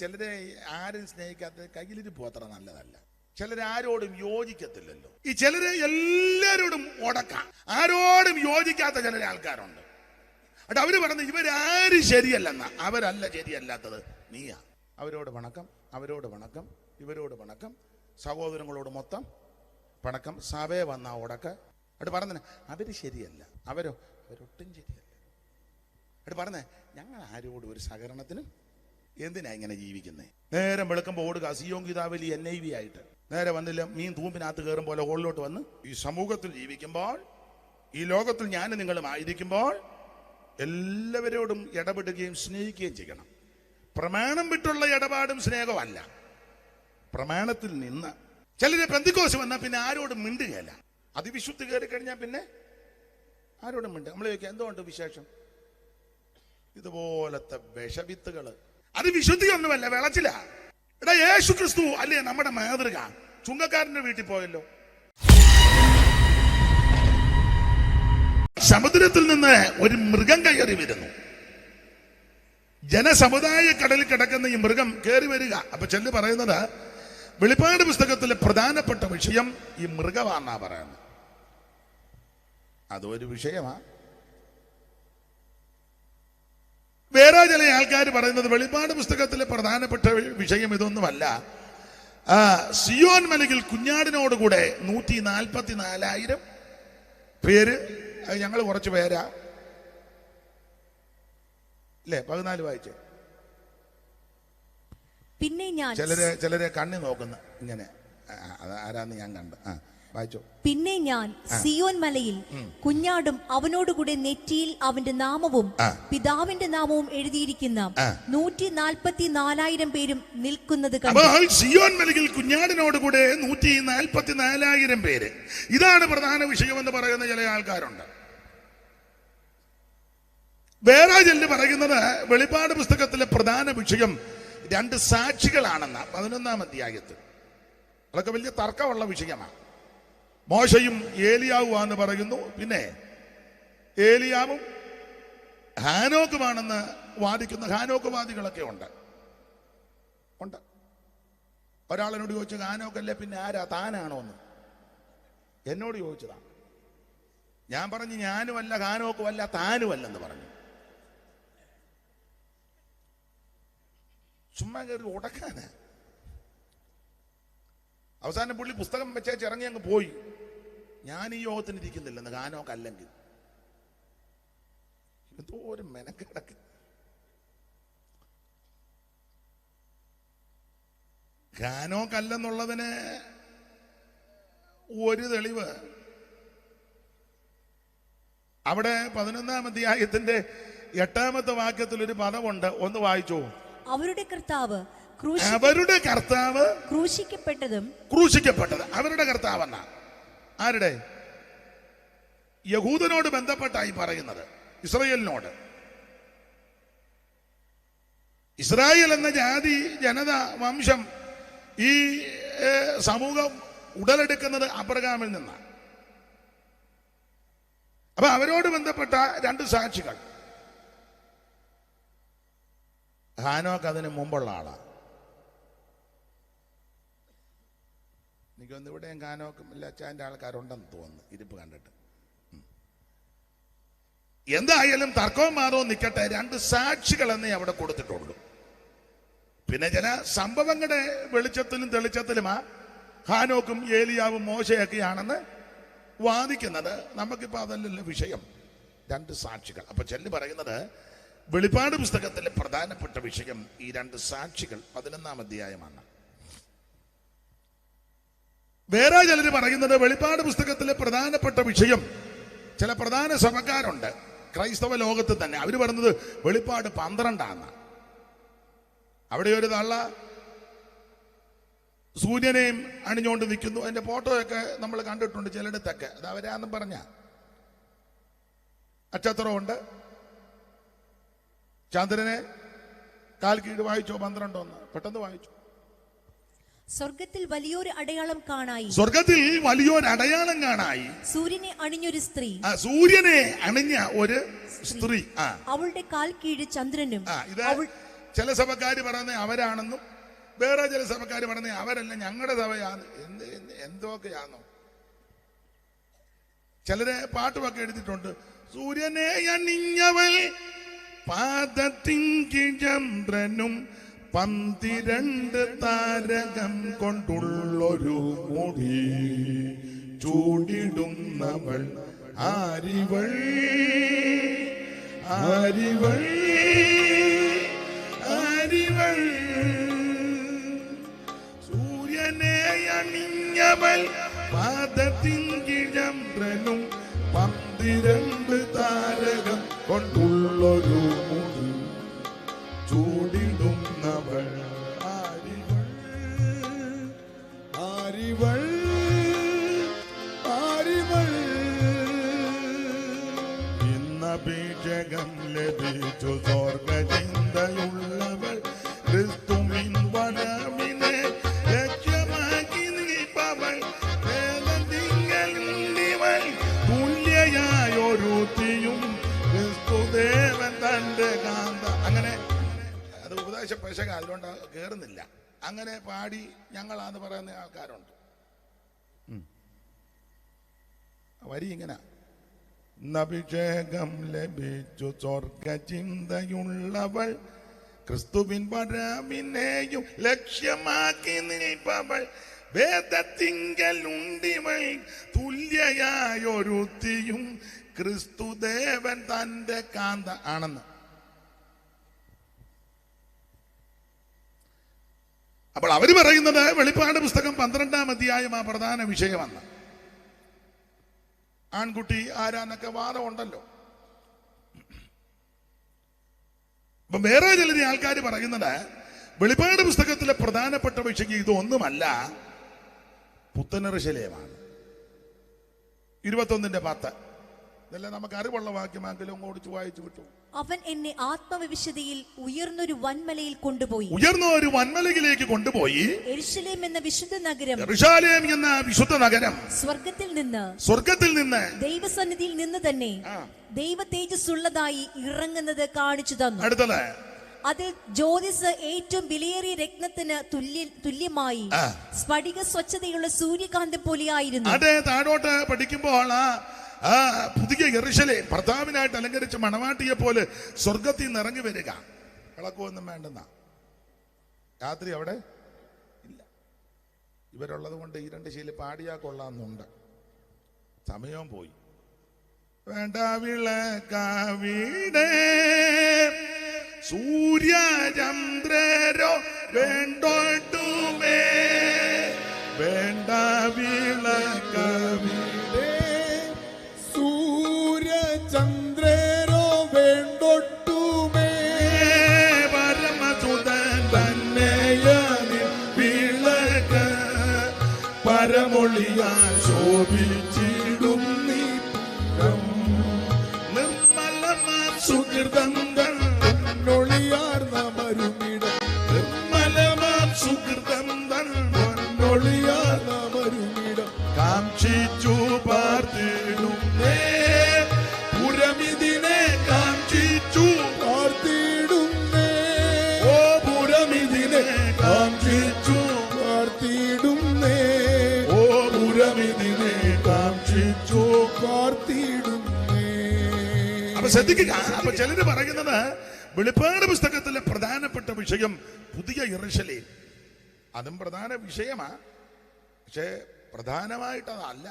ചിലരെ ആരും സ്നേഹിക്കാത്ത കയ്യിലിരിപ്പ് അത്ര നല്ലതല്ല. ചിലരാരോടും യോജിക്കത്തില്ലല്ലോ. ഈ ചിലരെ എല്ലാരോടും ഉടക്കാം, ആരോടും യോജിക്കാത്ത ചില ആൾക്കാരുണ്ട്. എന്നിട്ട് അവര് പറഞ്ഞ് ഇവരാരും ശരിയല്ലെന്ന. അവരല്ല ശരിയല്ലാത്തത്, നീയാ. അവരോട് വണക്കം, അവരോട് വണക്കം, ഇവരോട് വണക്കം, സഹോദരങ്ങളോട് മൊത്തം പണക്കം, സഭയെ വന്ന ഉടക്ക. അവിടെ പറഞ്ഞ അവര് ശരിയല്ല, അവരൊട്ടും ശരിയല്ല. അവിടെ പറഞ്ഞേ ഞങ്ങൾ ആരോടും ഒരു സഹകരണത്തിനും. എന്തിനാ ഇങ്ങനെ ജീവിക്കുന്നേ? നേരം വെളുക്കുമ്പോൾ ഓടുക സിയോൻ ഗീതാവലി NIV ആയിട്ട്. നേരെ വന്നില്ല മീൻ തൂമ്പിനകത്ത് കയറും പോലെ ഹോളിലോട്ട് വന്ന് ഈ സമൂഹത്തിൽ ജീവിക്കുമ്പോൾ, ഈ ലോകത്തിൽ ഞാനും നിങ്ങളും ആയിരിക്കുമ്പോൾ എല്ലാവരോടും ഇടപെടുകയും സ്നേഹിക്കുകയും ചെയ്യണം. പ്രമാണം വിട്ടുള്ള ഇടപാടും സ്നേഹമല്ല, പ്രമാണത്തിൽ നിന്ന്. ചിലര് പെന്തിക്കോസ് വന്നാൽ പിന്നെ ആരോടും മിണ്ടുകയല്ല. അതിവിശുദ്ധി കയറി കഴിഞ്ഞാൽ പിന്നെ ആരോടും മിണ്ടുക. നമ്മൾ ചോദിക്കുക എന്തുകൊണ്ട് വിശേഷം? ഇതുപോലത്തെ വിഷവിത്തുകള്. അത് വിശുദ്ധിയൊന്നുമല്ല, വിളച്ചില്ല. എടാ യേശു ക്രിസ്തു അല്ലേ നമ്മുടെ മാതൃക? ചുങ്കക്കാരന്റെ വീട്ടിൽ പോയല്ലോ, സമുദ്രത്തിൽ നിന്ന് ഒരു മൃഗം കയറി വരുന്നു. ജനസമുദായ കടലിൽ കിടക്കുന്ന ഈ മൃഗം കയറി വരിക. അപ്പൊ ചെല്ലു പറയുന്നത് വെളിപ്പാട് പുസ്തകത്തിലെ പ്രധാനപ്പെട്ട വിഷയം ഈ മൃഗമാണെന്നാ പറയുന്നത്. അതൊരു വിഷയമാ. വേറെ ചില ആൾക്കാർ പറയുന്നത് വെളിപ്പാട് പുസ്തകത്തിലെ പ്രധാനപ്പെട്ട വിഷയം ഇതൊന്നുമല്ല. സിയോൻ മലയിൽ കുഞ്ഞാടിനോടുകൂടെ 144,000 പേര്. ഞങ്ങൾ കുറച്ച് പേരാ അല്ലേ? 14 വായിച്ചേ. പിന്നെ ഞാൻ ചിലരെ കണ്ണി നോക്കുന്ന ഇങ്ങനെ ആരാന്ന് ഞാൻ കണ്ടു. വായിച്ചോ. പിന്നെ ഞാൻ സിയോൻ മലയിൽ കുഞ്ഞാടും അവനോടുകൂടെ നെറ്റിയിൽ അവന്റെ നാമവും പിതാവിന്റെ നാമവും എഴുതിയിരിക്കുന്ന 144,000 പേരും നിൽക്കുന്നത് കണ്ടു. സിയോൻ മലയിൽ കുഞ്ഞാടിനോടുകൂടെ 144,000 പേര്. ഇതാണ് പ്രധാന വിഷയമെന്ന് പറയുന്ന ചില ആൾക്കാരുണ്ട്. വേറെ ചിലർ പറയുന്നത് വെളിപ്പാട് പുസ്തകത്തിലെ പ്രധാന വിഷയം 2 സാക്ഷികളാണെന്ന 11-ാം അധ്യായത്തിൽ. അതൊക്കെ വലിയ തർക്കമുള്ള വിഷയമാണ്. മോശയും ഏലിയാവുമാണെന്ന് പറയുന്നു. പിന്നെ ഏലിയാവും ഹാനോക്കുമാണെന്ന് വാദിക്കുന്ന ഹാനോക്കുവാദികളൊക്കെ ഉണ്ട്. ഒരാളെന്നോട് ചോദിച്ചു ഹാനോക്കല്ലേ പിന്നെ ആരാ, താനാണോ എന്ന് എന്നോട് ചോദിച്ചതാണ്. ഞാൻ പറഞ്ഞു ഞാനുമല്ല, ഹാനോക്കുമല്ല, താനുമല്ലെന്ന് പറഞ്ഞു. ചുമ്മാ കയറി ഉടക്കാന്. അവസാനം പുള്ളി പുസ്തകം വെച്ചേച്ച് ഇറങ്ങി അങ്ങ് പോയി. ഞാൻ ഈ യോഗത്തിന് ഇരിക്കുന്നില്ലെന്ന്, ഹാനോക്കല്ലെങ്കിൽ. എന്തോ ഒരു മെനക്കിടക്ക്. ഹാനോക്കല്ലെന്നുള്ളതിന് ഒരു തെളിവ് അവിടെ 11-ാം അധ്യായത്തിന്റെ 8-ാമത്തെ വാക്യത്തിൽ ഒരു പദമുണ്ട്, ഒന്ന് വായിച്ചോ. അവരുടെ കർത്താവ് ക്രൂശിക്കപ്പെട്ടത്. അവരുടെ കർത്താവ് എന്നാ ആരുടെ? യഹൂദനോട് ബന്ധപ്പെട്ടായി പറയുന്നത്, ഇസ്രായേലിനോട്. ഇസ്രായേൽ എന്ന ജാതി, ജനത, വംശം, ഈ സമൂഹം ഉടലെടുക്കുന്നത് അബ്രഹാമിൽ നിന്നാണ്. അപ്പൊ അവരോട് ബന്ധപ്പെട്ട 2 സാക്ഷികൾ. ഹാനോക്ക് അതിന് മുമ്പുള്ള ആളാ. എനിക്കൊന്ന് ഇവിടെയും ഹാനോക്കും അച്ചാൻ്റെ ആൾക്കാരുണ്ടെന്ന് തോന്നുന്നു, ഇരിപ്പ് കണ്ടിട്ട്. എന്തായാലും തർക്കവും മാറവും നിൽക്കട്ടെ, 2 സാക്ഷികളെന്നേ അവിടെ കൊടുത്തിട്ടുള്ളൂ. പിന്നെ ചില സംഭവങ്ങളുടെ വെളിച്ചത്തിലും തെളിച്ചത്തിലുമാ ഹാനോക്കും ഏലിയാവും മോശയൊക്കെയാണെന്ന് വാദിക്കുന്നത്. നമുക്കിപ്പോൾ അതല്ലല്ലോ വിഷയം. 2 സാക്ഷികൾ. അപ്പൊ ചെല്ലി പറയുന്നത് വെളിപ്പാട് പുസ്തകത്തിലെ പ്രധാനപ്പെട്ട വിഷയം ഈ 2 സാക്ഷികൾ 11-ാം അധ്യായമാണ്. വേറെ ചിലർ പറയുന്നത് വെളിപ്പാട് പുസ്തകത്തിലെ പ്രധാനപ്പെട്ട വിഷയം, ചില പ്രധാന സഭക്കാരുണ്ട് ക്രൈസ്തവ ലോകത്ത് തന്നെ, അവര് പറയുന്നത് വെളിപ്പാട് 12 അവിടെ ഒരു തള്ള സൂര്യനെയും അണിഞ്ഞുകൊണ്ട് നിൽക്കുന്നു. അതിന്റെ ഫോട്ടോയൊക്കെ നമ്മൾ കണ്ടിട്ടുണ്ട് ചിലയിടത്തൊക്കെ. അത് അവരാന്നും പറഞ്ഞ നക്ഷത്രമുണ്ട്. ചന്ദ്രനെ കാൽ കീഴ് വായിച്ചോ 12 പെട്ടെന്ന് വായിച്ചു. സ്വർഗത്തിൽ വലിയൊരു അടയാളം കാണായി. സൂര്യനെ അണിഞ്ഞൊരു സ്ത്രീ. സൂര്യനെ അണിഞ്ഞ ഒരു സ്ത്രീ. അവളുടെ കാൽ കീഴ് ചന്ദ്രനും. ചില സഭക്കാർ പറയുന്നത് അവരാണെന്നും വേറെ ചില സഭക്കാർ പറയുന്നത് അവരല്ല ഞങ്ങളുടെ സഭയാണ്. എന്തൊക്കെയാണോ? ചിലര് പാട്ടുമൊക്കെ എഴുതിയിട്ടുണ്ട്. സൂര്യനെ അണിഞ്ഞവൾ പാദത്തിൻ ചന്ദ്രനും 12 താരകം കൊണ്ടുള്ളൊരു മുടി ചൂടിടുന്നവൾ ആരിവൾ ആരിവൾ ആരിവൾ. സൂര്യനെ അണിഞ്ഞവൾ പാദത്തിൻ ചന്ദ്രനും 12 താരകം കൊണ്ടുള്ളൊരു മുടി ചൂടിടുന്നവൾ ആരിവൾ ആരിവൾ ആരിവൾ. ഇന്നഭിഷേകം ലഭിച്ചു സ്വർഗചിന്തയുള്ളവൾ ക്രിസ്തുവിൻ വരവിനെ ലക്ഷ്യമാക്കി നിൽപ്പവൾ വേദത്തിങ്കലിവൾ തുല്യയായൊരുത്തിയും ക്രിസ്തുദേവൻ തന്റെ കാന്ത. അങ്ങനെ അത് ഉപദേശ പശക, അതുകൊണ്ട് കേറുന്നില്ല. അങ്ങനെ പാടി ഞങ്ങളാന്ന് പറയുന്ന ആൾക്കാരുണ്ട്. വരി ഇങ്ങനെ: അഭിഷേകം ലഭിച്ചു സ്വർഗചിന്തയുള്ളവൾ ക്രിസ്തുവിൻ വരവിനെയും ലക്ഷ്യമാക്കി നിൽപ്പവൾ വേദത്തിങ്കലുണ്ടിവൾ തുല്യയായൊരുത്തിയും ക്രിസ്തുദേവൻ തന്റെ കാന്ത ആണെന്ന്. അപ്പോൾ അവര് പറയുന്നത് വെളിപ്പാട് പുസ്തകം 12-ാം അധ്യായം ആ പ്രധാന വിഷയമാണ്. ആൺകുട്ടി ആരാന്നൊക്കെ വാദമുണ്ടല്ലോ. അപ്പൊ വേറെ ചിലര് ആൾക്കാർ പറയുന്നത് വെളിപ്പാട് പുസ്തകത്തിലെ പ്രധാനപ്പെട്ട വിഷയം ഇതൊന്നുമല്ല, പുത്തനെറുശലേമാണ്. 21:10 ഇതെല്ലാം നമുക്ക് അറിവുള്ള വാക്യമാണെങ്കിലും ഓടിച്ചു വായിച്ചു വിട്ടു. അവൻ എന്നെ ആത്മവിശുദ്ധിയിൽ ഉയർന്നൊരു വൻമലയിൽ കൊണ്ടുപോയി. ഉയർന്ന ഒരു വൻമലയിലേക്ക് കൊണ്ടുപോയി. യെരുശലേം എന്ന വിശുദ്ധ നഗരം, യെരുശലേം എന്ന വിശുദ്ധ നഗരം സ്വർഗത്തിൽ നിന്ന് ദൈവസന്നിധിയിൽ നിന്ന് തന്നെ ദൈവ തേജസ്സുള്ളതായി ഇറങ്ങുന്നത് കാണിച്ചു തന്നു. അടുത്തത്: അതിൽ ജ്യോതിസ് ഏറ്റവും വിലയേറിയ രത്നത്തിന് തുല്യമായി സ്ഫടിക സ്വച്ഛതയുള്ള സൂര്യകാന്തം പോലെയായിരുന്നു. അതെ, താഴോട്ട് പഠിക്കുമ്പോൾ ആ പുതിയ യെരുശലേം ഭർത്താവിനായിട്ട് അലങ്കരിച്ച മണവാട്ടിയെ പോലെ സ്വർഗത്തിൽ നിന്ന് ഇറങ്ങി വരിക. വിളക്കൊന്നും വേണ്ടെന്ന രാത്രി അവിടെ ഇല്ല. ഇവരുള്ളത് കൊണ്ട് ഈ 2 ശീലം പാടിയാ കൊള്ളാമെന്നുണ്ട്. സമയവും പോയി. വേണ്ട വിളക്കാവിടെ സൂര്യചന്ദ്രരോ വേണ്ടോട്ടുമേ, വേണ്ട വിളക്കാവിടെ സൂര്യചന്ദ്രരോ വേണ്ടൊട്ടുമേ, പരമസുതൻ തന്നെയാനിൻ വിളക്ക് പരമൊളിയാൽ ശോഭിച്ചിടും നീ നിർമ്മലമാം സുഹൃതം നൊളിയാർന്ന മരുമിടം, നിർമ്മലമാം സുഹൃതം നൊളിയാർന്ന മരുമിടം കാംക്ഷിച്ചു പാർത്തിടും പുരമിതിനെ കാംക്ഷിച്ചു പാർത്തിടുന്നേ, ഓ പുരമിതിനെ കാംക്ഷിച്ചു പാർത്തിടുന്നേ, ഓ പുരമിതിനെ കാംക്ഷിച്ചു പാർത്തിടുന്നേ. അപ്പൊ ശ്രദ്ധിക്കുക. അപ്പൊ ചിലര് പറയുന്നത് വെളിപ്പാട് പുസ്തകത്തിലെ പ്രധാനപ്പെട്ട വിഷയം പുതിയ യെരുശലേം. അതും പ്രധാന വിഷയമാ, പക്ഷെ പ്രധാനമായിട്ടതല്ല.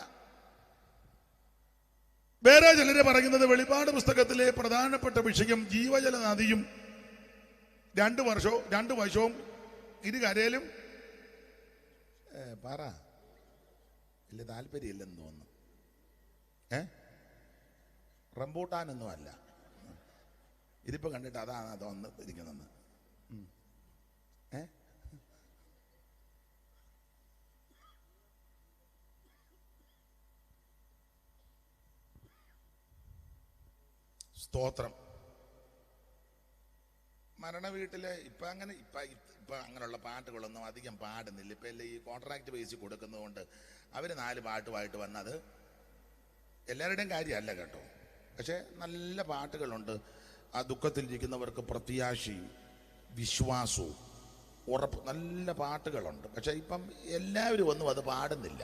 വേറെ ചിലര് പറയുന്നത് വെളിപ്പാട് പുസ്തകത്തിലെ പ്രധാനപ്പെട്ട വിഷയം ജീവജല നദിയും 2 വശവും ഇരുകരയിലും പറ വലിയ താല്പര്യമില്ലെന്ന് തോന്നുന്നു. റംബൂട്ടാനൊന്നും അല്ല. ഇതിപ്പോ കണ്ടിട്ട് അതാണ് അതൊന്ന് ഇരിക്കുന്നത്. സ്തോത്രം. മരണ വീട്ടില് ഇപ്പൊ അങ്ങനെയുള്ള പാട്ടുകളൊന്നും അധികം പാടുന്നില്ല. ഇപ്പൊ എല്ലാം ഈ കോൺട്രാക്ട് ബേസിൽ കൊടുക്കുന്നത് കൊണ്ട് അവര് 4 പാട്ടുമായിട്ട് വന്നത് എല്ലാവരുടെയും കാര്യമല്ല കേട്ടോ. പക്ഷെ നല്ല പാട്ടുകളുണ്ട്. ആ ദുഃഖത്തിലിരിക്കുന്നവർക്ക് പ്രത്യാശയും വിശ്വാസവും ഉറപ്പ്. നല്ല പാട്ടുകളുണ്ട്, പക്ഷെ ഇപ്പം എല്ലാവരും ഒന്നും അത് പാടുന്നില്ല.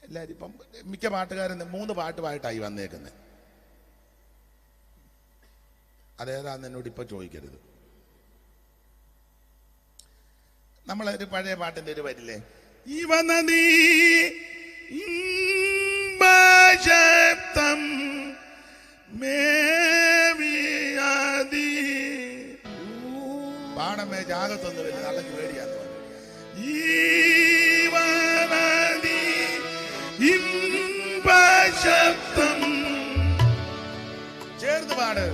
എല്ലാവരും ഇപ്പം മിക്ക പാട്ടുകാരും 3 പാട്ടുമായിട്ടായി വന്നേക്കുന്നത്. അതേതാന്ന് എന്നോട് ഇപ്പൊ ചോദിക്കരുത്. നമ്മളൊരു പഴയ പാട്ടിന്റെ ഒരു വരില്ലേ, ഇവനീ ശബ്ദം മേവിയാതി പാടമേ ജാഗത്തൊന്നുമില്ല, നല്ല പേടിയാന്ന് പറഞ്ഞു. ഈവനീ ശബ്ദം ചേർന്ന് പാട്.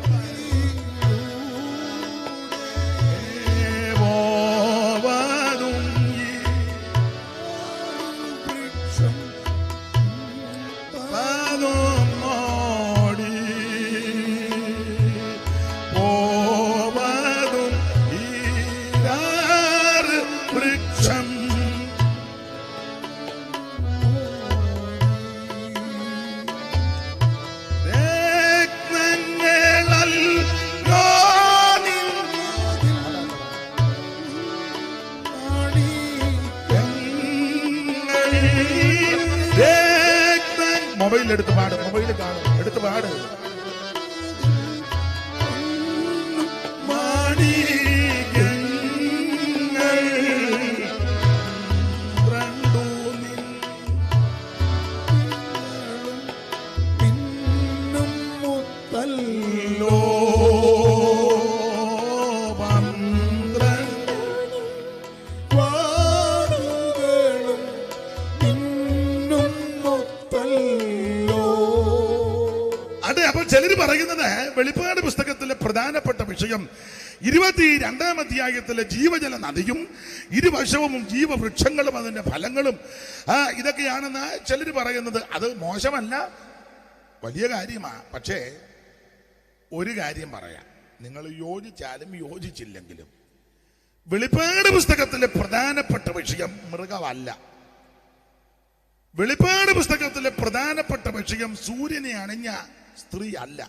മൊബൈൽ എടുത്ത് പാട്, മൊബൈൽ കാണും, എടുത്ത് പാട്. പിന്നും മുത്തല്ലോ വാടുകളും പിന്നും മുത്തല്ലോ. അതെ, അപ്പൊ ചിലര് പറയുന്നത് വെളിപ്പാട് പുസ്തകത്തിലെ പ്രധാനപ്പെട്ട വിഷയം 22-ാം അധ്യായത്തിലെ ജീവജല നദിയും ഇരുവശവും ജീവവൃക്ഷങ്ങളും അതിന്റെ ഫലങ്ങളും ഇതൊക്കെയാണെന്ന് ചിലര് പറയുന്നത്. അത് മോശമല്ല, വലിയ കാര്യമാണ്. പക്ഷേ ഒരു കാര്യം പറയാം, നിങ്ങൾ യോജിച്ചാലും യോജിച്ചില്ലെങ്കിലും വെളിപ്പാട് പുസ്തകത്തിലെ പ്രധാനപ്പെട്ട വിഷയം മൃഗമല്ല. വെളിപ്പാട് പുസ്തകത്തിലെ പ്രധാനപ്പെട്ട വിഷയം സൂര്യനെ അണിഞ്ഞ സ്ത്രീ അല്ല.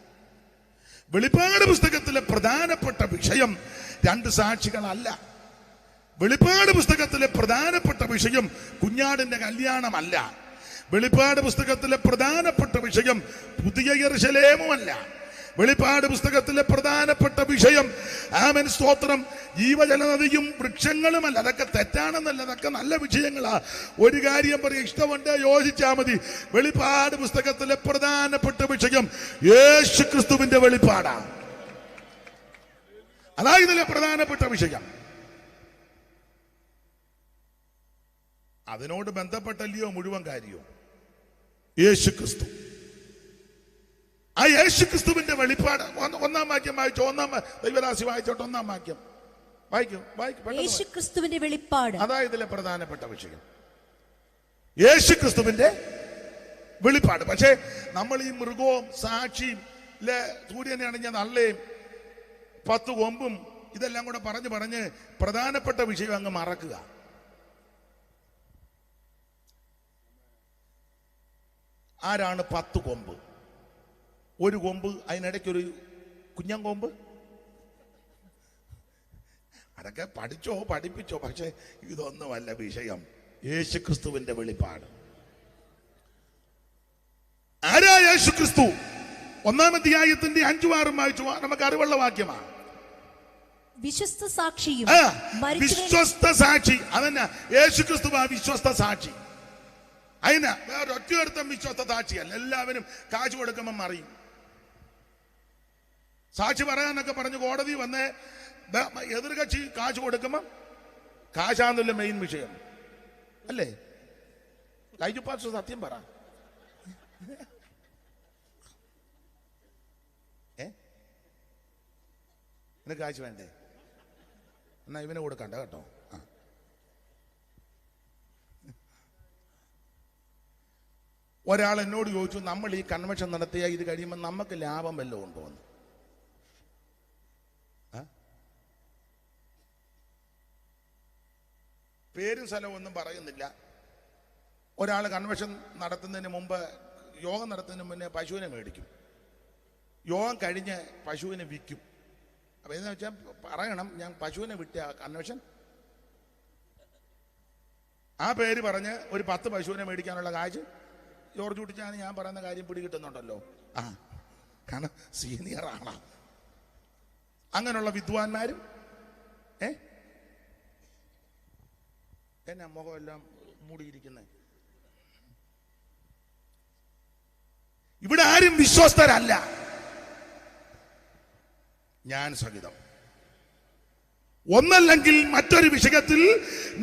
വെളിപ്പാട് പുസ്തകത്തിലെ പ്രധാനപ്പെട്ട വിഷയം 2 സാക്ഷികളല്ല. വെളിപ്പാട് പുസ്തകത്തിലെ പ്രധാനപ്പെട്ട വിഷയം കുഞ്ഞാടിന്റെ കല്യാണമല്ല. വെളിപ്പാട് പുസ്തകത്തിലെ പ്രധാനപ്പെട്ട വിഷയം പുതിയ യെരൂശലേമുമല്ല. വെളിപ്പാട് പുസ്തകത്തിലെ പ്രധാനപ്പെട്ട വിഷയം ആമേൻ സ്തോത്രം ജീവജല നദിയും വൃക്ഷങ്ങളുമല്ല. അതൊക്കെ തെറ്റാണെന്നല്ല, അതൊക്കെ നല്ല വിഷയങ്ങളാ. ഒരു കാര്യം പറയാം, ഇഷ്ടമുണ്ട് യോജിച്ചാ മതി. വെളിപ്പാട് പുസ്തകത്തിലെ പ്രധാനപ്പെട്ട വിഷയം യേശു ക്രിസ്തുവിന്റെ വെളിപ്പാടാണ്. അതാ ഇതിലെ പ്രധാനപ്പെട്ട വിഷയം. അതിനോട് ബന്ധപ്പെട്ടല്ലയോ മുഴുവൻ കാര്യവും. യേശു ക്രിസ്തു, ആ യേശു ക്രിസ്തുവിന്റെ വെളിപ്പാട്. 1-ാം വാക്യം വായിച്ചോ, ദൈവദാസി വായിച്ചോട്ടെ. 1-ാം വാക്യം വായിക്കും. യേശു ക്രിസ്തുവിന്റെ വെളിപ്പാട്, അതാ ഇതിലെ പ്രധാനപ്പെട്ട വിഷയം, യേശു ക്രിസ്തുവിന്റെ വെളിപ്പാട്. പക്ഷേ നമ്മൾ ഈ മൃഗവും സാക്ഷിയും സൂര്യനെ അണിഞ്ഞ നല്ലയും 10 കൊമ്പും ഇതെല്ലാം കൂടെ പറഞ്ഞ് പ്രധാനപ്പെട്ട വിഷയം അങ്ങ് മറക്കുക. ആരാണ് 10 കൊമ്പ്? ഒരു കൊമ്പ്, അതിനിടയ്ക്കൊരു കുഞ്ഞൻ കൊമ്പ്. അതൊക്കെ പഠിപ്പിച്ചോ, പക്ഷെ ഇതൊന്നുമല്ല വിഷയം. യേശു ക്രിസ്തുവിന്റെ വെളിപ്പാട്. ആരാ യേശു ക്രിസ്തു? 1-ാം അധ്യായത്തിന്റെ 5-6 വായിച്ചു, നമുക്ക് അറിവുള്ള വാക്യമാണ്. വിശ്വസ്ത സാക്ഷിയും വിശ്വസ്ത സാക്ഷി. അതന്നെ യേശു ക്രിസ്തു ആ വിശ്വസ്ത സാക്ഷി. അതിനാ വേറെ ഒറ്റയൊരുത്തം വിശ്വസ്ത സാക്ഷിയല്ല. എല്ലാവരും കാശ് കൊടുക്കുമ്പം അറിയും. സാക്ഷി പറയാനൊക്കെ പറഞ്ഞ് കോടതി വന്ന് എതിർകക്ഷി കാശ് കൊടുക്കുമ്പം കാശാന്നല്ല മെയിൻ വിഷയം അല്ലേ? ലൈജു പാസ്റ്റർ സത്യം പറ. നിനക്ക് കാശ് വേണ്ടേ? എന്നാ ഇവനെ കൊടുക്കണ്ട കേട്ടോ. ഒരാൾ എന്നോട് ചോദിച്ചു, നമ്മൾ ഈ കൺവെൻഷൻ നടത്തിയ ഇത് കഴിയുമ്പോൾ നമുക്ക് ലാഭം വല്ലതും ഉണ്ടോ എന്ന്. പേരും സ്ഥലവും ഒന്നും പറയുന്നില്ല. ഒരാൾ കൺവെൻഷൻ നടത്തുന്നതിന് മുമ്പ്, യോഗം നടത്തുന്നതിന് മുന്നേ പശുവിനെ മേടിക്കും. യോഗം കഴിഞ്ഞ് പശുവിനെ വിൽക്കും. അപ്പൊ എന്ന് വെച്ചാൽ പറയണം, ഞാൻ പശുവിനെ വിട്ട കൺവെൻഷൻ ആ പേര് പറഞ്ഞ് ഒരു 10 പശുവിനെ മേടിക്കാനുള്ള കാശ് ജോർജ് കുട്ടിച്ചാണ് ഞാൻ പറയുന്ന കാര്യം പിടികിട്ടുന്നുണ്ടല്ലോ. ആ കാരണം സീനിയർ ആണ്. അങ്ങനെയുള്ള വിദ്വാൻമാരും എന്നാ മുഖമെല്ലാം മൂടിയിരിക്കുന്നത്. ഇവിടെ ആരും വിശ്വസ്തരല്ല, ഞാൻ സഹിതം. ഒന്നല്ലെങ്കിൽ മറ്റൊരു വിഷയത്തിൽ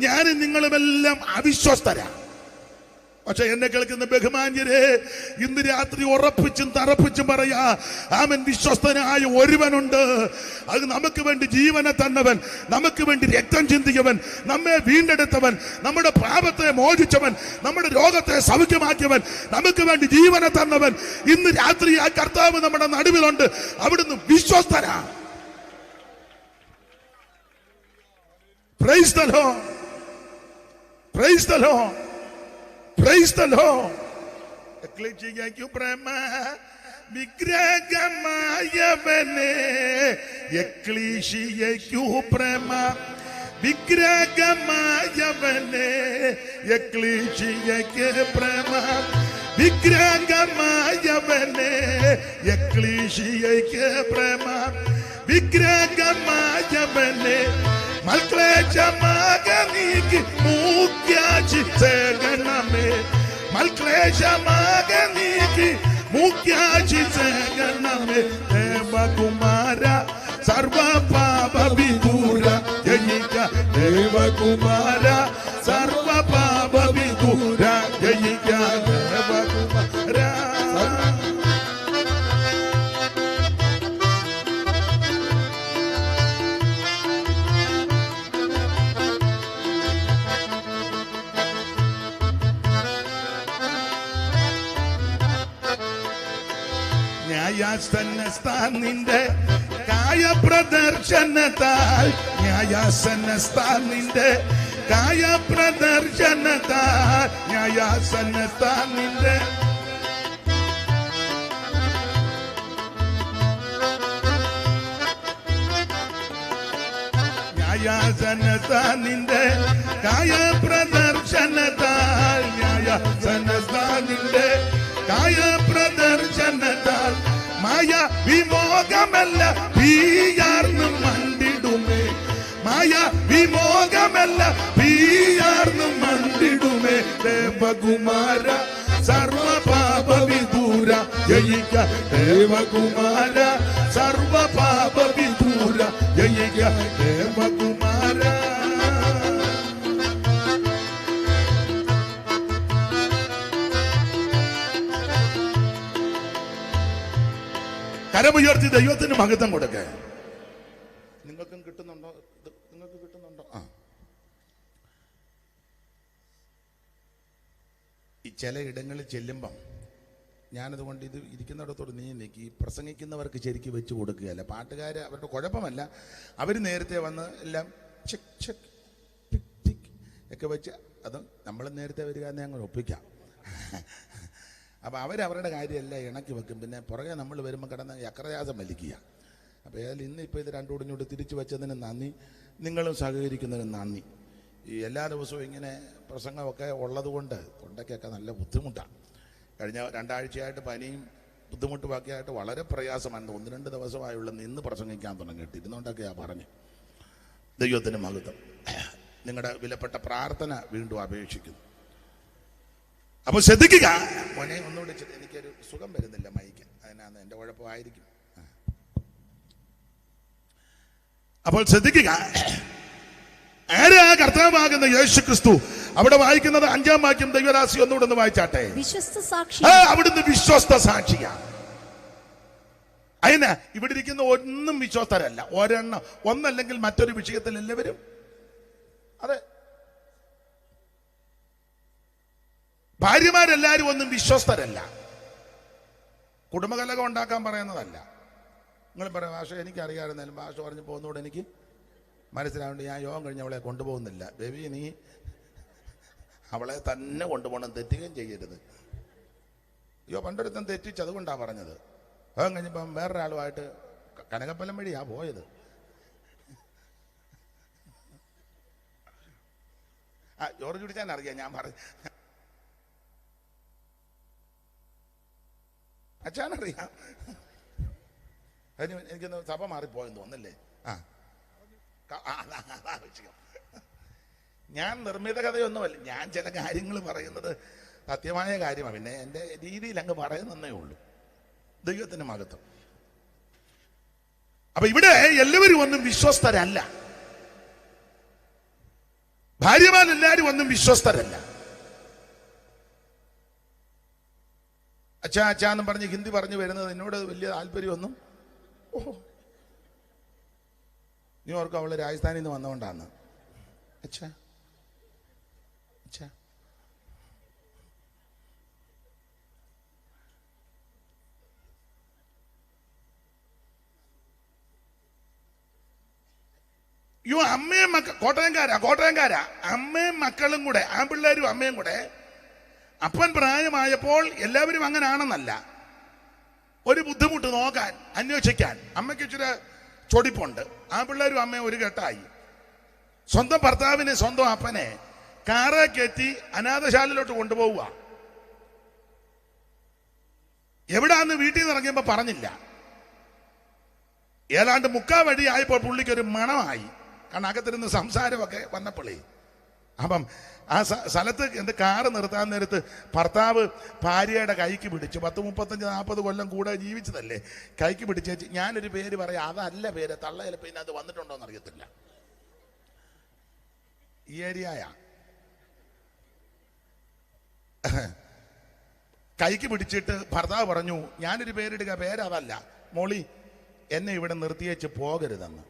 ഞാനും നിങ്ങളുമെല്ലാം അവിശ്വസ്തരാണ്. പക്ഷെ എന്നെ കേൾക്കുന്ന ബഹുമാന്യരെ, ഇന്ന് രാത്രി ഉറപ്പിച്ചും തറപ്പിച്ചും പറയാ, ആമൻ, വിശ്വസ്തനായ ഒരുവനുണ്ട്. അത് നമുക്ക് വേണ്ടി ജീവനെ തന്നവൻ, നമുക്ക് വേണ്ടി രക്തം ചിന്തിയവൻ, നമ്മെ വീണ്ടെടുത്തവൻ, നമ്മുടെ പാപത്തെ മോചിച്ചവൻ, നമ്മുടെ രോഗത്തെ സൗഖ്യമാക്കിയവൻ, നമുക്ക് വേണ്ടി ജീവനെ തന്നവൻ. ഇന്ന് രാത്രി ആ കർത്താവ് നമ്മുടെ നടുവിലുണ്ട്. അവിടുന്ന് വിശ്വസ്തനാണ്. Praise the Lord, praise the Lord, praise the Lord. എക്ലീശിയയ്ക്കു പ്രേമ വിഗ്രഹമായവനെ, എക്ലീശിയയ്ക്കു പ്രേമ വിഗ്രഹമായവനെ, എക്ലീശിയയ്ക്ക് പ്രേമ വിഗ്രഹമായവനെ, എക്ലീശിയയ്ക്ക് പ്രേമ വിഗ്രഹമായവനെ, മൽക്ലേശമാകനീക്ക് മുഖ്യാചി സേകണമേ, മൽക്ലേശമാകനീക്ക് മുഖ്യാചി സേകണമേ, ദേവകുമാര സർവ പാപ വിദൂര ജയിക്ക, ദേവകുമാര സർവ പാപ വിദൂര ജയിക്ക, ദേവകുമാര. ന്യായാസനസ്ഥാനിന്റെ കായപ്രദർശനത്താൽ, ന്യായാസനസ്ഥാനിന്റെ കായപ്രദർശനത്താൽ, ന്യായാസനസ്ഥാനിന്റെ ന്യായാസനസ്ഥാനിന്റെ കായപ്രദർശനത്താൽ, ന്യായാസനസ്ഥാനിന്റെ കായപ്രദർശനത്താൽ, മായ വിമോഹമല്ല തീയാർന്നു മണ്ടിടുമേ, മായ വിമോഹമല്ല തീയാർന്നു മണ്ടിടുമേ, ദേവകുമാര സർവ പാപ വിദൂര ജയിക്ക, ദേവകുമാര സർവ പാപ വിദൂര ജയിക്ക, ദേവകുമാര. കരമുയർത്തി ദൈവത്തിന് മഹത്വം കൊടുക്ക. നിങ്ങൾക്കും കിട്ടുന്നുണ്ടോ? നിങ്ങൾക്ക് കിട്ടുന്നുണ്ടോ? ആ, ഈ ചില ഇടങ്ങളിൽ ചെല്ലുമ്പം ഞാനതുകൊണ്ട് ഇത് ഇരിക്കുന്നിടത്തോട് നീക്കി ഈ പ്രസംഗിക്കുന്നവർക്ക് ശരിക്കും വെച്ച് കൊടുക്കുകയല്ല. പാട്ടുകാർ അവരുടെ കുഴപ്പമല്ല, അവർ നേരത്തെ വന്ന് എല്ലാം ചെക്ക് ചെക്ക് ടിക് ടിക് ഒക്കെ വെച്ച്, അത് നമ്മൾ നേരത്തെ വരിക എന്ന് ഞങ്ങൾ ഒപ്പിക്കാം. അപ്പോൾ അവരവരുടെ കാര്യമെല്ലാം ഇണക്കി വെക്കും. പിന്നെ പുറകെ നമ്മൾ വരുമ്പോൾ കിടന്ന് അക്രയാസം വലിക്കുക. അപ്പോൾ ഏതായാലും ഇന്നിപ്പോൾ ഇത് രണ്ടുകൂടി ഇങ്ങോട്ട് തിരിച്ചു വെച്ചതിന് നന്ദി, നിങ്ങളും സഹകരിക്കുന്നതിന് നന്ദി. ഈ എല്ലാ ദിവസവും ഇങ്ങനെ പ്രസംഗമൊക്കെ ഉള്ളതുകൊണ്ട് തൊണ്ടയ്ക്കൊക്കെ നല്ല ബുദ്ധിമുട്ടാണ്. കഴിഞ്ഞ 2 ആഴ്ചയായിട്ട് പനിയും ബുദ്ധിമുട്ടുമൊക്കെ ആയിട്ട് വളരെ പ്രയാസമാണ്. 1-2 ദിവസമായുള്ള നിന്ന് പ്രസംഗിക്കാൻ തുടങ്ങിയിട്ട് ഇരുന്നുകൊണ്ടൊക്കെയാണ് പറഞ്ഞ്. ദൈവത്തിന് മഹത്വം. നിങ്ങളുടെ വിലപ്പെട്ട പ്രാർത്ഥന വീണ്ടും അപേക്ഷിക്കുന്നു. അപ്പോൾ ശ്രദ്ധിക്കുക. മോനെ ഒന്നുകൂടി, എനിക്കൊരു സുഖം വരുന്നില്ല മൈക്ക്, അതിനാണ് എൻ്റെ കുഴപ്പമായിരിക്കും. അപ്പോൾ ശ്രദ്ധിക്കുക. ആരാ കർത്താവാകുന്ന യേശു ക്രിസ്തു? അവിടെ വായിക്കുന്നത് 5-ാം വാക്യം ദൈവദാസി ഒന്നുകൂടെ ഒന്ന് വായിച്ചാട്ടെ. വിശ്വസ്ത സാക്ഷി, അവിടുന്ന് വിശ്വസ്ത സാക്ഷിയാണ്. അതിന് ഇവിടെ ഇരിക്കുന്ന ഒന്നും വിശ്വസ്തരല്ല. ഒന്നല്ലെങ്കിൽ മറ്റൊരു വിഷയത്തിൽ എല്ലാവരും അതെ. ഭാര്യമാരെല്ലാരും ഒന്നും വിശ്വസ്തരല്ല. കുടുംബകലകം ഉണ്ടാക്കാൻ പറയുന്നതല്ല. നിങ്ങൾ പറയാം, ഭാഷ എനിക്കറിയാമായിരുന്നാലും ഭാഷ പറഞ്ഞ് പോകുന്നതോടെ എനിക്ക് മനസ്സിലാവുണ്ട്. ഞാൻ യോഗം കഴിഞ്ഞ് അവളെ കൊണ്ടുപോകുന്നില്ല. ബേബി, നീ അവളെ തന്നെ കൊണ്ടുപോകണം, തെറ്റുകയും ചെയ്യരുത്. അയ്യോ, പണ്ടൊരുത്തൻ തെറ്റിച്ച്, അതുകൊണ്ടാണ് പറഞ്ഞത്. യോഗം കഴിഞ്ഞപ്പം വേറൊരാളുമായിട്ട് കനകപ്പലം വഴിയാ പോയത്. ജോർജ് കുടിച്ചാൻ അറിയാം, ഞാൻ പറഞ്ഞു അച്ഛനറിയാം. അതിന് എനിക്കൊന്ന് സഭ മാറിപ്പോയെന്ന് തോന്നല്ലേ? ഞാൻ നിർമ്മിത കഥയൊന്നുമല്ല, ഞാൻ ചില കാര്യങ്ങൾ പറയുന്നത് സത്യമായ കാര്യമാണ്, പിന്നെ എൻ്റെ രീതിയിൽ അങ്ങ് പറയുന്നേ ഉള്ളൂ. ദൈവത്തിന് മഹത്വം. അപ്പൊ ഇവിടെ എല്ലാവരും ഒന്നും വിശ്വസ്തരല്ല, ഭാര്യമാരെല്ലാരും ഒന്നും വിശ്വസ്തരല്ല. അച്ഛാ അച്ഛാ എന്നും പറഞ്ഞ് ഹിന്ദി പറഞ്ഞു വരുന്നത് എന്നോട് വലിയ താല്പര്യമൊന്നും. ഓഹോ, നീ ഓർക്കും അവള് രാജസ്ഥാനിൽ നിന്ന് വന്നുകൊണ്ടാണ്. അച്ഛാ അച്ഛാ യോ അമ്മയും കോട്ടയംകാരാ അമ്മയും മക്കളും കൂടെ, ആൺപിള്ളേരും അമ്മയും കൂടെ. അപ്പൻ പ്രായമായപ്പോൾ എല്ലാവരും അങ്ങനെ ആണെന്നല്ല, ഒരു ബുദ്ധിമുട്ട് നോക്കാൻ അന്വേഷിക്കാൻ അമ്മയ്ക്ക് ഇച്ചിരി ചൊടിപ്പുണ്ട്. ആൺപിള്ളേരും അമ്മയും ഒരു കെട്ടായി. സ്വന്തം ഭർത്താവിനെ സ്വന്തം അപ്പനെ കാറെ കയറ്റി അനാഥശാലയിലോട്ട് കൊണ്ടുപോവുക. എവിടാന്ന് വീട്ടിൽ നിന്ന് ഇറങ്ങിയപ്പോ പറഞ്ഞില്ല. ഏതാണ്ട് മുക്കാ വഴി ആയപ്പോൾ പുള്ളിക്കൊരു മണമായി, കാരണം അകത്തിരുന്ന് സംസാരമൊക്കെ വന്നപ്പോളേ. അപ്പം ആ സ്ഥലത്ത് കാറ് നിർത്താൻ നേരത്ത് ഭർത്താവ് ഭാര്യയുടെ കൈക്ക് പിടിച്ചു. 30-35-40 കൊല്ലം കൂടെ ജീവിച്ചതല്ലേ, കൈക്ക് പിടിച്ചേച്ച് ഞാനൊരു പേര് പറയാം, അതല്ല പേര്, തള്ള ചിലപ്പോൾ ഇതിനകത്ത് വന്നിട്ടുണ്ടോന്ന് അറിയത്തില്ല. ഈ ഏരിയയാ. കൈക്ക് പിടിച്ചിട്ട് ഭർത്താവ് പറഞ്ഞു, ഞാനൊരു പേരിടുക, പേരതല്ല, മോളി എന്നെ ഇവിടെ നിർത്തിയേച്ച് പോകരുതെന്ന്.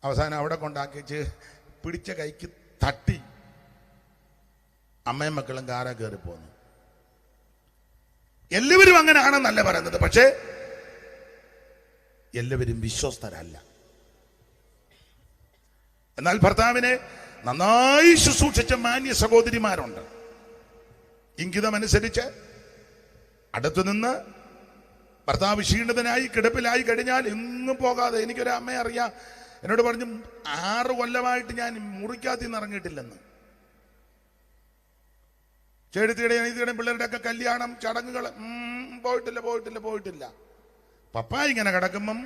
അവസാനം അവിടെ കൊണ്ടാക്കിച്ച് പിടിച്ച കൈക്ക് തട്ടി അമ്മയും മക്കളും കാറാ കയറി പോന്നു. എല്ലാവരും അങ്ങനെയാണെന്നല്ല പറയുന്നത്, പക്ഷേ എല്ലാവരും വിശ്വസ്തരല്ല. എന്നാൽ ഭർത്താവിനെ നന്നായി ശുശ്രൂഷിച്ച മാന്യ സഹോദരിമാരുണ്ട്. ഇംഗിതമനുസരിച്ച് അടുത്തുനിന്ന് ഭർത്താവ് ക്ഷീണിതനായി കിടപ്പിലായി കഴിഞ്ഞാൽ എങ്ങും പോകാതെ, എനിക്കൊരു അമ്മയെ അറിയാം, എന്നോട് പറഞ്ഞു 6 കൊല്ലമായിട്ട് ഞാൻ മുറിക്കകത്ത് നിന്ന് ഇറങ്ങിയിട്ടില്ലെന്ന്. ചേട്ടത്തിയുടെയും അനിയത്തിയുടെയും പിള്ളേരുടെ ഒക്കെ കല്യാണം ചടങ്ങുകൾ പോയിട്ടില്ല. പപ്പ ഇങ്ങനെ കിടക്കുമ്പം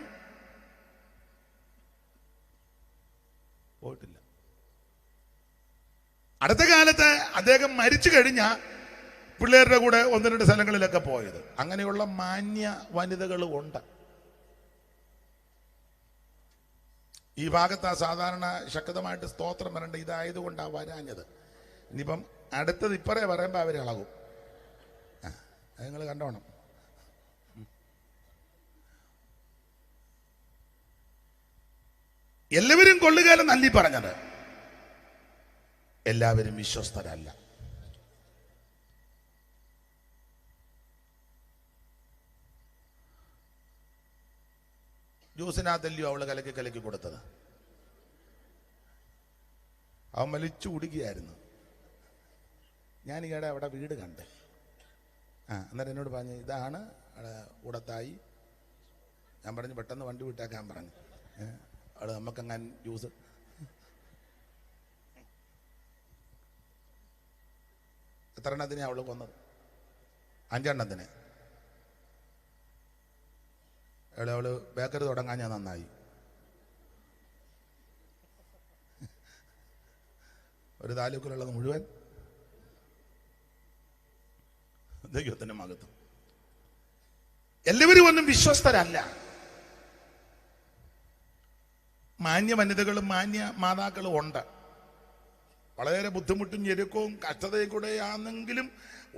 പോയിട്ടില്ല. അടുത്ത കാലത്ത് അദ്ദേഹം മരിച്ചു കഴിഞ്ഞ പിള്ളേരുടെ കൂടെ 1-2 സ്ഥലങ്ങളിലൊക്കെ പോയത്. അങ്ങനെയുള്ള മാന്യ വനിതകളും ഉണ്ട്. ഈ ഭാഗത്ത് സാധാരണ ശക്തമായിട്ട് സ്തോത്രം വരേണ്ട, ഇതായതുകൊണ്ടാണ് വരാഞ്ഞത്. ഇനിയിപ്പം അടുത്തത് ഇപ്പറേ പറയുമ്പോൾ അവർ ഇളകും. അത് നിങ്ങൾ കണ്ടോണം. എല്ലാവരും കൊള്ളുകാലം നല്ലി പറഞ്ഞത്, എല്ലാവരും വിശ്വസ്തരല്ല. ജ്യൂസിനകത്തല്ലയോ അവള് കലക്കി കൊടുത്തത്. അവൻ വലിച്ചു കുടിക്കുകയായിരുന്നു. ഞാൻ ഈയിടെ അവിടെ വീട് കണ്ട്. അന്നേരം എന്നോട് പറഞ്ഞു, ഇതാണ് ഉടത്തായി. ഞാൻ പറഞ്ഞു പെട്ടെന്ന് വണ്ടി വിട്ടേക്കാൻ പറഞ്ഞു. അവള് നമുക്കങ്ങനെ ജ്യൂസ്. എത്ര എണ്ണത്തിനെ അവള് കൊന്നത്? 5 എണ്ണത്തിന്. അവള് ബേക്കറി തുടങ്ങാൻ ഞാൻ നന്നായി. ഒരു താലൂക്കിലുള്ളത് മുഴുവൻ. ദൈവത്തിന്റെ മഹത്വം. എല്ലാവരും ഒന്നും വിശ്വസ്തരല്ല. മാന്യ വനിതകളും മാന്യ മാതാക്കളും ഉണ്ട്. വളരെ ബുദ്ധിമുട്ടും ഞെരുക്കവും കഷ്ടതയും കൂടെ ആണെങ്കിലും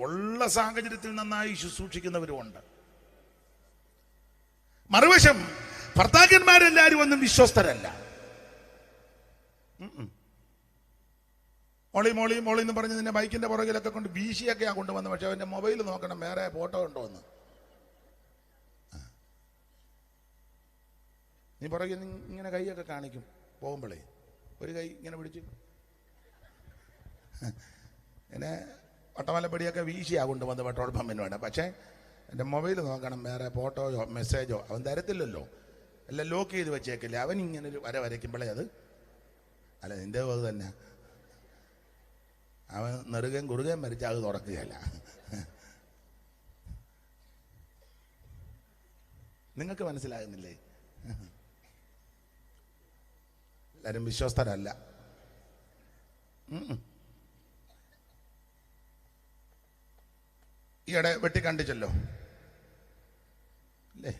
ഉള്ള സാഹചര്യത്തിൽ നന്നായി ശുശ്രൂഷിക്കുന്നവരുമുണ്ട്. മറുവശം ഭർത്താക്കന്മാരെല്ലാരും ഒന്നും വിശ്വസ്തരല്ല. മോളി എന്ന് പറഞ്ഞ് നിന്നെ ബൈക്കിന്റെ പുറകിലൊക്കെ കൊണ്ട് വീശിയൊക്കെയാ കൊണ്ടുവന്ന്. പക്ഷെ അവന്റെ മൊബൈൽ നോക്കണം, വേറെ ഫോട്ടോ ഉണ്ടോ എന്ന്. നീ പുറകിൽ ഇങ്ങനെ കൈയൊക്കെ കാണിക്കും പോകുമ്പോഴേ, ഒരു കൈ ഇങ്ങനെ പിടിച്ച് ഇങ്ങനെ ഒട്ടമലപ്പടിയൊക്കെ വീശിയാ കൊണ്ടുവന്ന് പെട്രോൾ പമ്പിന് വേണ്ട. പക്ഷേ എൻ്റെ മൊബൈൽ നോക്കണം, വേറെ ഫോട്ടോയോ മെസ്സേജോ അവൻ തരത്തില്ലല്ലോ, എല്ലാം ലോക്ക് ചെയ്ത് വെച്ചേക്കില്ലേ. അവൻ ഇങ്ങനെ ഒരു വര വരയ്ക്കുമ്പോഴേ അത് അല്ല, നിന്റെ അത് തന്നെ. അവൻ നെറുകയും കുറുകയും മരിച്ച അത് തുറക്കുകയല്ല. നിങ്ങൾക്ക് മനസ്സിലാകുന്നില്ലേ? എല്ലാവരും വിശ്വസ്തരല്ല. ഈയിടെ വെട്ടിക്കണ്ടിച്ചല്ലോ അല്ലേ?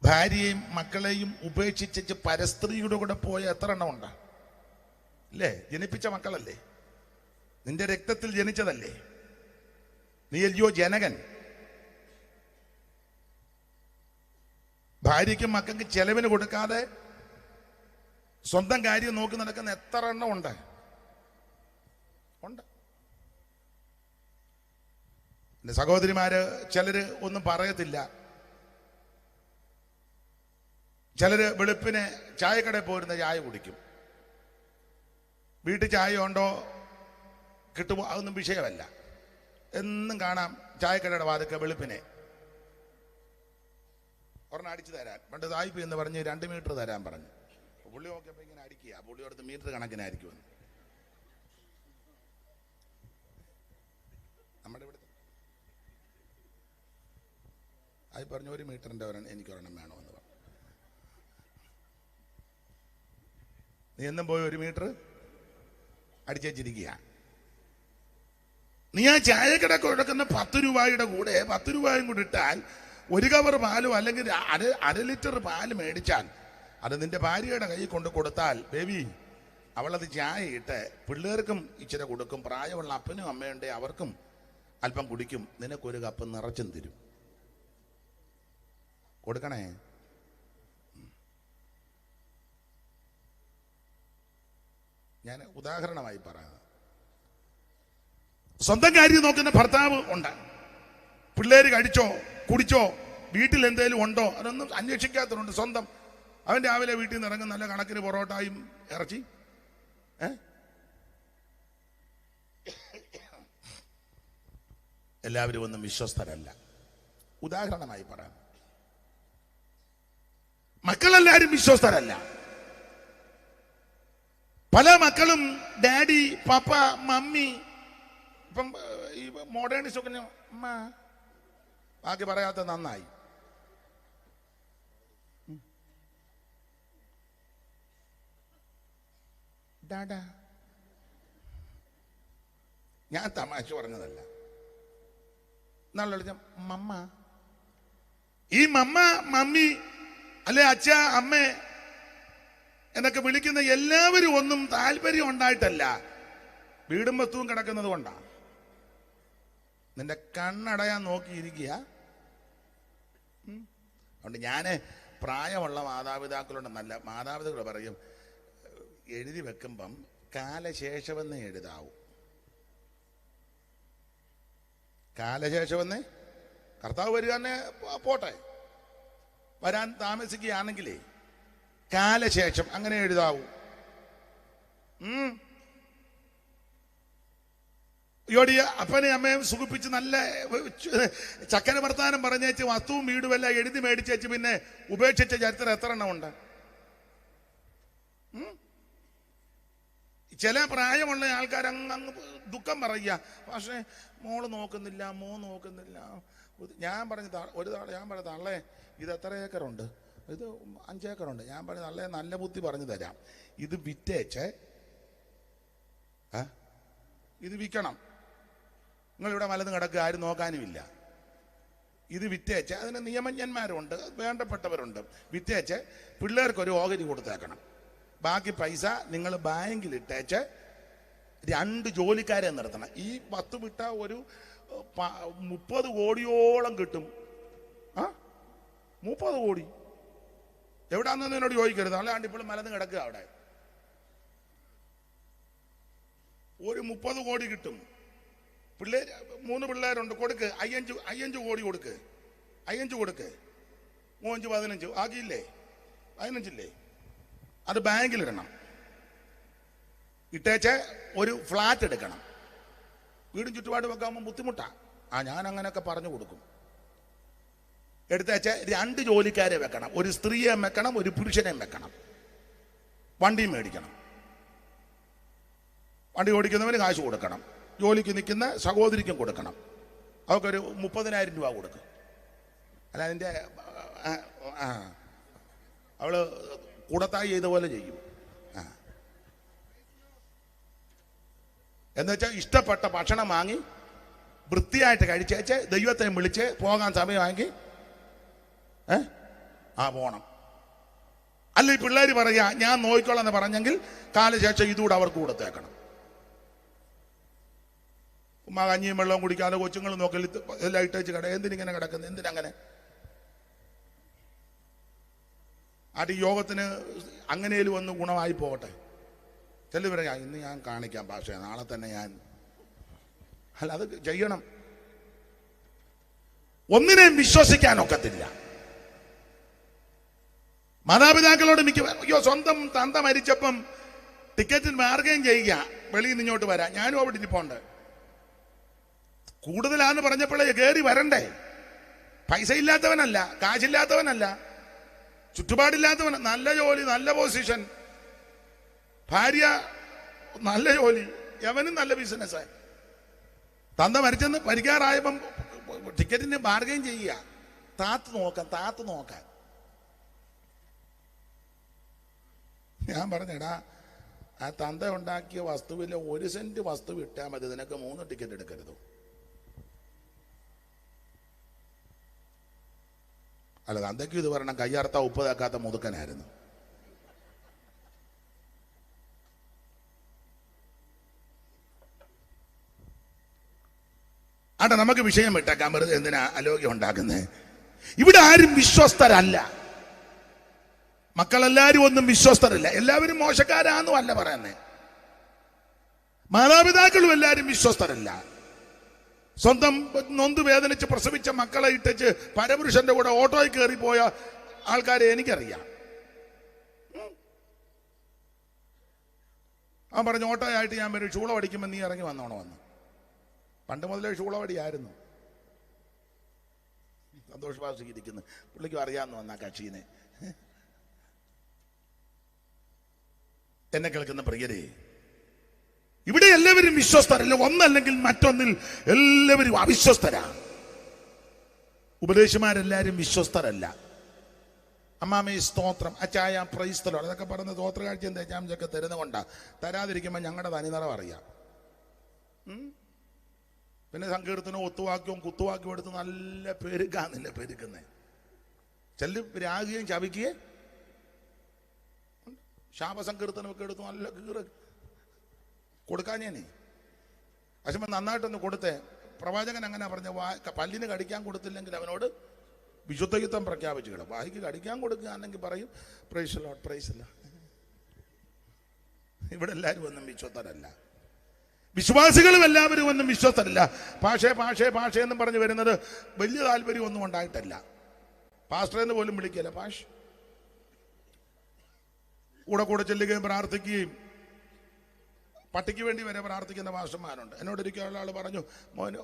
ഭാര്യയും മക്കളെയും ഉപേക്ഷിച്ച് പരസ്ത്രീയുടെ കൂടെ പോയ എത്ര എണ്ണം ഉണ്ട് അല്ലേ? ജനിപ്പിച്ച മക്കളല്ലേ, നിന്റെ രക്തത്തിൽ ജനിച്ചതല്ലേ, നീ അല്ലയോ ജനകൻ. ഭാര്യയ്ക്കും മക്കൾക്ക് ചെലവിന് കൊടുക്കാതെ സ്വന്തം കാര്യം നോക്കി നടക്കുന്ന എത്ര എണ്ണം ഉണ്ട്? എന്റെ സഹോദരിമാര് ചിലര് ഒന്നും പറയത്തില്ല. ചിലര് വെളുപ്പിന് ചായക്കടയിൽ പോരുന്ന ചായ കുടിക്കും. വീട്ടിൽ ചായ ഉണ്ടോ കിട്ടുമോ അതൊന്നും വിഷയമല്ല. എന്നും കാണാം ചായക്കടയുടെ വാതിക്ക വെളുപ്പിനെ ഒരെണ്ണം അടിച്ചു തരാൻ. പണ്ട് സായിപ്പ് എന്ന് പറഞ്ഞ് 2 മീറ്റർ തരാൻ പറഞ്ഞു. പുള്ളി നോക്കിയപ്പോ ഇങ്ങനെ അടിക്കുക. പുള്ളി അടുത്ത് മീറ്റർ കണക്കിനായിരിക്കും. നമ്മുടെ ഇവിടെ ആയി പറഞ്ഞു 1 മീറ്ററിന്റെ എനിക്കൊരെണ്ണം വേണമെന്ന് പറഞ്ഞു. നീ എന്നും പോയി 1 മീറ്റർ അടിച്ചിരിക്കുക. നീ ആ ചായക്കട കൊടുക്കുന്ന 10 രൂപയുടെ കൂടെ 10 രൂപയും കൂടി ഇട്ടാൽ 1 കവർ പാലും അല്ലെങ്കിൽ അര ലിറ്റർ പാല് മേടിച്ചാൽ അത് നിന്റെ ഭാര്യയുടെ കയ്യിൽ കൊണ്ട് കൊടുത്താൽ ബേബി അവളത് ചായ ഇട്ട് പിള്ളേർക്കും ഇച്ചിരി കൊടുക്കും. പ്രായമുള്ള അപ്പനും അമ്മയുണ്ട്, അവർക്കും അല്പം കുടിക്കും. നിനക്കൊരു കപ്പ് നിറച്ചും തരും. കൊടുക്കണേ. ഞാൻ ഉദാഹരണമായി പറയാം. സ്വന്തം കാര്യം നോക്കുന്ന ഭർത്താവ് ഉണ്ട്. പിള്ളേര് കഴിച്ചോ കുടിച്ചോ വീട്ടിൽ എന്തേലും ഉണ്ടോ അതൊന്നും അന്വേഷിക്കാത്തതുണ്ട്. സ്വന്തം അവൻ രാവിലെ വീട്ടിൽ നിന്ന് ഇറങ്ങും നല്ല കണക്കിന് പൊറോട്ടയും ഇറച്ചി. എല്ലാവരും ഒന്നും വിശ്വസ്തരല്ല. ഉദാഹരണമായി പറയാം, മക്കളെല്ലാരും വിശ്വസ്തരല്ല. പല മക്കളും ഡാഡി പപ്പ മമ്മി, ഇപ്പം ഈ മോഡേണിസ്റ്റ് ഒക്കെ അമ്മ ബാക്കി പറയാത്ത നന്നായി. ഡാഡാ, ഞാൻ തമാശ പറഞ്ഞതല്ല. നല്ല മമ്മ. ഈ മമ്മ മമ്മി അല്ലെ അച്ഛ അമ്മ എന്നൊക്കെ വിളിക്കുന്ന എല്ലാവരും ഒന്നും താല്പര്യം ഉണ്ടായിട്ടല്ല, വീടും വസ്തുവും കിടക്കുന്നത് കൊണ്ടാണ്. നിന്റെ കണ്ണടയാൻ നോക്കിയിരിക്കുക. അതുകൊണ്ട് ഞാന് പ്രായമുള്ള മാതാപിതാക്കളുണ്ട്. നല്ല മാതാപിതാക്കൾ പറയും എഴുതി വെക്കുമ്പം കാലശേഷമെന്ന് എഴുതാവൂ. കാലശേഷമെന്ന് കർത്താവ് വരിക തന്നെ പോട്ടെ, വരാൻ താമസിക്കുകയാണെങ്കിലേ കാലശേഷം അങ്ങനെ എഴുതാവൂ. യോടിയ അപ്പനെയും അമ്മയും സുഖിപ്പിച്ച് നല്ല ചക്കര വർത്താനം പറഞ്ഞേച്ച് വസ്തുവും വീടും എല്ലാം എഴുതി മേടിച്ചേച്ച് പിന്നെ ഉപേക്ഷിച്ച ചരിത്രം എത്ര എണ്ണം ഉണ്ട്? ചില പ്രായമുള്ള ആൾക്കാർ അങ്ങ് ദുഃഖം പറയുക, പക്ഷേ മോള് നോക്കുന്നില്ല, മോൻ നോക്കുന്നില്ല. ഞാൻ പറഞ്ഞു ഞാൻ പറഞ്ഞു തള്ളേ ഇത് എത്ര ഏക്കറുണ്ട്? ഇത് 5 ഏക്കറുണ്ട്. ഞാൻ പറഞ്ഞു തള്ളേ നല്ല ബുദ്ധി പറഞ്ഞു തരാം, ഇത് വിറ്റേച്ച് ഇത് വിൽക്കണം. നിങ്ങളിവിടെ വലതും കിടക്കുക, ആരും നോക്കാനുമില്ല. ഇത് വിറ്റേച്ച് അതിന് നിയമജ്ഞന്മാരുണ്ട്, വേണ്ടപ്പെട്ടവരുണ്ട്. വിറ്റേച്ച് പിള്ളേർക്കൊരു ഓഹരി കൊടുത്തേക്കണം. ബാക്കി പൈസ നിങ്ങൾ ബാങ്കിൽ ഇട്ടേച്ച് 2 ജോലിക്കാരെ നിർത്തണം. ഈ 10 വിട്ട ഒരു 30 കോടിയോളം കിട്ടും. 30 കോടി എവിടാന്ന് എന്നോട് ചോദിക്കരുത്. അല്ലാണ്ട് ഇപ്പോഴും മലന്ന് കിടക്കുക അവിടെ. ഒരു 30 കോടി കിട്ടും. പിള്ളേർ 3 പിള്ളേരുണ്ട്, കൊടുക്ക് 5 കോടി കൊടുക്ക്. 5 കൊടുക്ക്. 5 15 ആക്കിയില്ലേ? 15 ഇല്ലേ? അത് ബാങ്കിലിടണം. ഇട്ടേച്ച് ഒരു ഫ്ലാറ്റ് എടുക്കണം. വീടും ചുറ്റുപാടും വെക്കാകുമ്പോൾ ബുദ്ധിമുട്ടാ. ഞാൻ അങ്ങനെയൊക്കെ പറഞ്ഞു കൊടുക്കും. എടുത്തേച്ച് 2 ജോലിക്കാരെ വെക്കണം. ഒരു സ്ത്രീയെ വെക്കണം, ഒരു പുരുഷനെ വെക്കണം. വണ്ടി മേടിക്കണം, വണ്ടി ഓടിക്കുന്നവന് കാശ് കൊടുക്കണം, ജോലിക്ക് നിൽക്കുന്ന സഹോദരിക്കും കൊടുക്കണം, അവർക്കൊരു 30,000 രൂപ കൊടുക്കും. അല്ല അതിൻ്റെ അവള് കൂടത്തായി ചെയ്ത പോലെ ചെയ്യും. എന്നുവെച്ചാൽ ഇഷ്ടപ്പെട്ട ഭക്ഷണം വാങ്ങി വൃത്തിയായിട്ട് കഴിച്ചേച്ച് ദൈവത്തെ വിളിച്ച് പോകാൻ സമയമാക്കി പോണം. അല്ല ഈ പിള്ളേർ പറയാ ഞാൻ നോക്കിക്കോളാം എന്ന് പറഞ്ഞെങ്കിൽ കാലശേഷം ഇതുകൂടെ അവർക്ക് കൊടുത്തേക്കണം. ഉമ്മ കഞ്ഞിയും വെള്ളവും കുടിക്കാതെ കൊച്ചുങ്ങൾ നോക്കൽ എല്ലാം ഇട്ടേച്ച് എന്തിനിങ്ങനെ കിടക്കുന്നത്, എന്തിനങ്ങനെ? അത് ഈ യോഗത്തിന് അങ്ങനെയും ഒന്ന് ഗുണമായി പോകട്ടെ. ചെല്ലു പറയാ ഇന്ന് ഞാൻ കാണിക്കാം പക്ഷേ നാളെ തന്നെ ഞാൻ, അല്ല അത് ചെയ്യണം. ഒന്നിനെയും വിശ്വസിക്കാനൊക്കത്തില്ല. മാതാപിതാക്കളോട് അയ്യോ സ്വന്തം തന്ത മരിച്ചപ്പം ടിക്കറ്റിന് മാർഗം ചെയ്യുക, വെളിയിൽ നിന്ന് ഇങ്ങോട്ട് വരാം, ഞാനും അവിടെ ഇരിപ്പുണ്ട്. കൂടുതലാന്ന് പറഞ്ഞപ്പോഴേ കയറി വരണ്ടേ. പൈസ ഇല്ലാത്തവനല്ല, കാശില്ലാത്തവനല്ല, ചുറ്റുപാടില്ലാത്തവൻ, നല്ല ജോലി, നല്ല പൊസിഷൻ, ഭാര്യ നല്ല ജോലി, എവനും നല്ല ബിസിനസ്സായി. തന്ത മരിച്ചെന്ന് പരിക്കാറായപ്പം ടിക്കറ്റിന് ബാർഗെയിൻ ചെയ്യുക, താത്ത് നോക്കാൻ. ഞാൻ പറഞ്ഞെടാ ആ തന്ത ഉണ്ടാക്കിയ വസ്തുവിൽ 1 സെന്റ് വസ്തു വിട്ടാൽ മതി, നിനക്ക് 3 ടിക്കറ്റ് എടുക്കരുത്. അല്ല തന്തയ്ക്കും ഇത് പറയണം, കയ്യാർത്ത ഉപ്പ് തേക്കാത്ത മുതുക്കനായിരുന്നു. ആട്ടെ നമുക്ക് വിഷയം വിട്ടേക്കാൻ, വെറുതെ എന്തിനാ അലോഗ്യം ഉണ്ടാക്കുന്നത്? ഇവിടെ ആരും വിശ്വസ്തരല്ല. മക്കളെല്ലാരും ഒന്നും വിശ്വസ്തരല്ല. എല്ലാവരും മോശക്കാരാന്നും അല്ല പറയുന്നേ. മാതാപിതാക്കളും എല്ലാവരും വിശ്വസ്തരല്ല. സ്വന്തം നൊന്ത് വേദനിച്ച് പ്രസവിച്ച മക്കളെ ഇട്ടച്ച് പരപുരുഷന്റെ കൂടെ ഓട്ടോയിൽ കയറിപ്പോയ ആൾക്കാരെ എനിക്കറിയാം. അവൻ പറഞ്ഞു ഓട്ടോയായിട്ട് ഞാൻ വരും, ചൂളവടിക്കുമ്പോൾ നീ ഇറങ്ങി വന്നോണോ വന്ന്. പണ്ട് മുതലേ ചൂളവടിയായിരുന്നു. സന്തോഷ് ബാബു ഇരിക്കുന്നു, പുള്ളിക്കും അറിയാമെന്ന് വന്ന കക്ഷീനെ. എന്നെ കേൾക്കുന്ന പ്രിയരെ, ഇവിടെ എല്ലാവരും വിശ്വസ്തരല്ല. ഒന്നല്ലെങ്കിൽ മറ്റൊന്നിൽ എല്ലാവരും അവിശ്വസ്തരാണ്. ഉപദേശിമാരെല്ലാവരും വിശ്വസ്തരല്ല. അമ്മാമേ സ്തോത്രം, അച്ചായ പ്രൈസ്തലോ, അതൊക്കെ പറഞ്ഞ് സ്തോത്ര കാഴ്ചയും തേച്ചാമൊക്കെ തരുന്നതുകൊണ്ടാ. തരാതിരിക്കുമ്പോൾ ഞങ്ങളുടെ തനിനിറം അറിയാം. പിന്നെ സങ്കീർത്തനവും ഒത്തുവാക്യവും കുത്തുവാക്യവും എടുത്ത് നല്ല പെരുക്കാന്നില്ല പെരുക്കുന്നേ. ചെല്ലു രാഗിയും ശപിക്കുകയെ ശാപസങ്കീർത്തനമൊക്കെ എടുത്ത് നല്ല കീറ് കൊടുക്കാഞ്ഞേനെ. പക്ഷെ നന്നായിട്ടൊന്ന് കൊടുത്തേ. പ്രവാചകൻ അങ്ങനെ പറഞ്ഞ പല്ലിന് കടിക്കാൻ കൊടുത്തില്ലെങ്കിൽ അവനോട് വിശുദ്ധയുദ്ധം പ്രഖ്യാപിച്ചു കിടും. വായിക്ക് കടിക്കാൻ കൊടുക്കുകയാണെങ്കിൽ പറയും പ്രൈസ് ലോർഡ്, പ്രൈസ് ലോർഡ്. ഇവിടെ എല്ലാവരും ഒന്നും വിശ്വസ്തരല്ല. വിശ്വാസികളും എല്ലാവരും ഒന്നും വിശ്വസ്തരല്ല. പാഷയെന്നും പറഞ്ഞു വരുന്നത് വലിയ താല്പര്യമൊന്നും ഉണ്ടായിട്ടല്ല. പാസ്റ്ററെന്ന് പോലും വിളിക്കല്ല, പാഷ്. കൂടെ ചെല്ലുകയും പ്രാർത്ഥിക്കുകയും പട്ടിക്ക് വേണ്ടി വരെ പ്രാർത്ഥിക്കുന്ന പാസ്റ്റർമാരുണ്ട്. എന്നോട് ഒരിക്കലുള്ള ആൾ പറഞ്ഞു, മോന്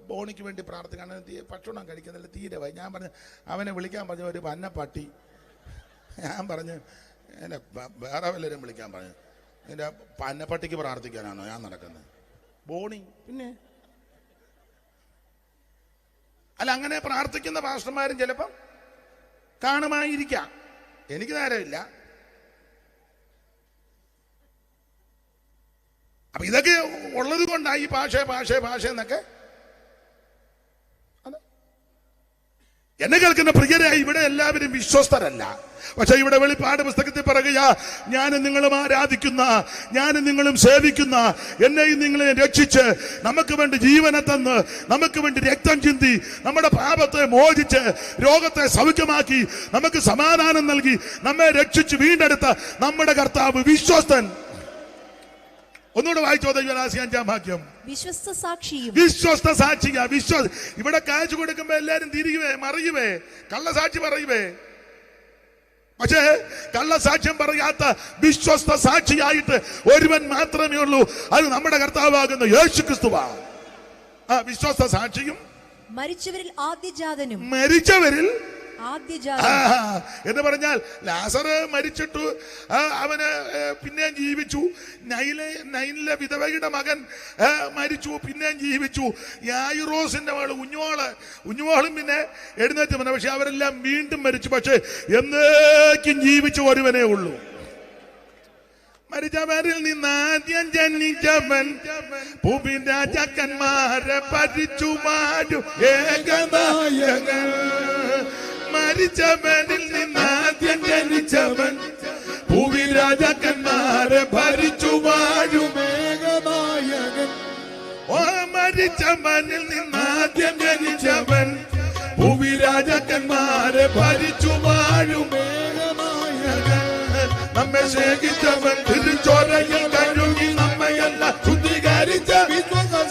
ബോണിക്ക് വേണ്ടി പ്രാർത്ഥിക്കാൻ ഭക്ഷണം കഴിക്കുന്നില്ല, തീരെ വൈ. ഞാൻ പറഞ്ഞു അവനെ വിളിക്കാൻ പറഞ്ഞു ഒരു പന്നപ്പട്ടി. ഞാൻ പറഞ്ഞു എന്നെ വേറെ വല്ലവരും വിളിക്കാൻ പറഞ്ഞു. എൻ്റെ പന്നപ്പട്ടിക്ക് പ്രാർത്ഥിക്കാനാണോ ഞാൻ നടക്കുന്നത്? ബോണി പിന്നെ അല്ല, അങ്ങനെ പ്രാർത്ഥിക്കുന്ന പാസ്റ്റർമാരും ചിലപ്പം കാണുമായിരിക്കാം. എനിക്ക് നേരമില്ല. അപ്പൊ ഇതൊക്കെ ഉള്ളത് കൊണ്ടായി ഭാഷ എന്നൊക്കെ. എന്നെ കേൾക്കുന്ന പ്രിയരായി, ഇവിടെ എല്ലാവരും വിശ്വസ്തരല്ല. പക്ഷെ ഇവിടെ വെളിപ്പാട് പുസ്തകത്തിൽ പറയുക, ഞാനും നിങ്ങളും ആരാധിക്കുന്ന, ഞാനും നിങ്ങളും സേവിക്കുന്ന, എന്നെയും നിങ്ങളെ രക്ഷിച്ച് നമുക്ക് വേണ്ടി ജീവനെ തന്ന് നമുക്ക് വേണ്ടി രക്തം ചിന്തി നമ്മുടെ പാപത്തെ മോചിച്ച് രോഗത്തെ സൗഖ്യമാക്കി നമുക്ക് സമാധാനം നൽകി നമ്മെ രക്ഷിച്ച് വീണ്ടെടുത്ത നമ്മുടെ കർത്താവ് വിശ്വസ്തൻ. ഒന്നുകൂടെ വായിച്ചോ, ദൈവദാസി 5-ാം വാക്യം. വിശ്വസ്ത സാക്ഷിയും. വിശ്വസ്ത സാക്ഷിക. ഇവിടെ കാശ് കൊടുക്കുമ്പോ എല്ലാരും തിരിയുവേ, മറിയുവേ, കള്ളസാക്ഷി പറയുവേ. പക്ഷേ കള്ളസാക്ഷ്യം പറയാത്ത വിശ്വസ്ത സാക്ഷിയായിട്ട് ഒരുവൻ മാത്രമേ ഉള്ളൂ. അത് നമ്മുടെ കർത്താവാകുന്ന യേശുക്രിസ്തുവാണ്. വിശ്വസ്ത സാക്ഷിയും മരിച്ചവരിൽ ആദ്യജാതനും. മരിച്ചവരിൽ എന്ന് പറഞ്ഞാൽ ലാസർ മരിച്ചിട്ടു, അവന് പിന്നെയും ജീവിച്ചു. നൈനിലെ വിധവയുടെ മകൻ മരിച്ചു, പിന്നെയും ജീവിച്ചു. യായിറോസിന്റെ മകൾ ഉഞ്ഞുവാളും പിന്നെ എഴുന്നേറ്റ് വന്നു. പക്ഷെ അവരെല്ലാം വീണ്ടും മരിച്ചു. പക്ഷെ എന്നേക്കും ജീവിച്ചു ഒരുവനേ ഉള്ളൂ. മരിച്ചവരിൽ നിന്നാദ്യം ജനിച്ചവൻ ഭൂമിൻ രാജാക്കന്മാരെ ഭരിച്ചു മാറ്റും ഏകനായകൻ. മരിച്ചവനിൽ നിന്നാദ്യം ജനിച്ചവൻ ഭൂമിൻ രാജാക്കന്മാരെ ഭരിച്ചു വാഴും ഏകനായകൻ. ഓ മരിച്ചവനിൽ നിന്നാദ്യം ജനിച്ചവൻ ഭൂമി രാജാക്കന്മാരെ ഭരിച്ചു വാഴും ഏകനായകൻ. നമ്മെ സ്നേഹിച്ചവൻ തിരുച്ചോരയിൽ കഴുകി നമ്മയെല്ലാം ശുദ്ധീകരിച്ച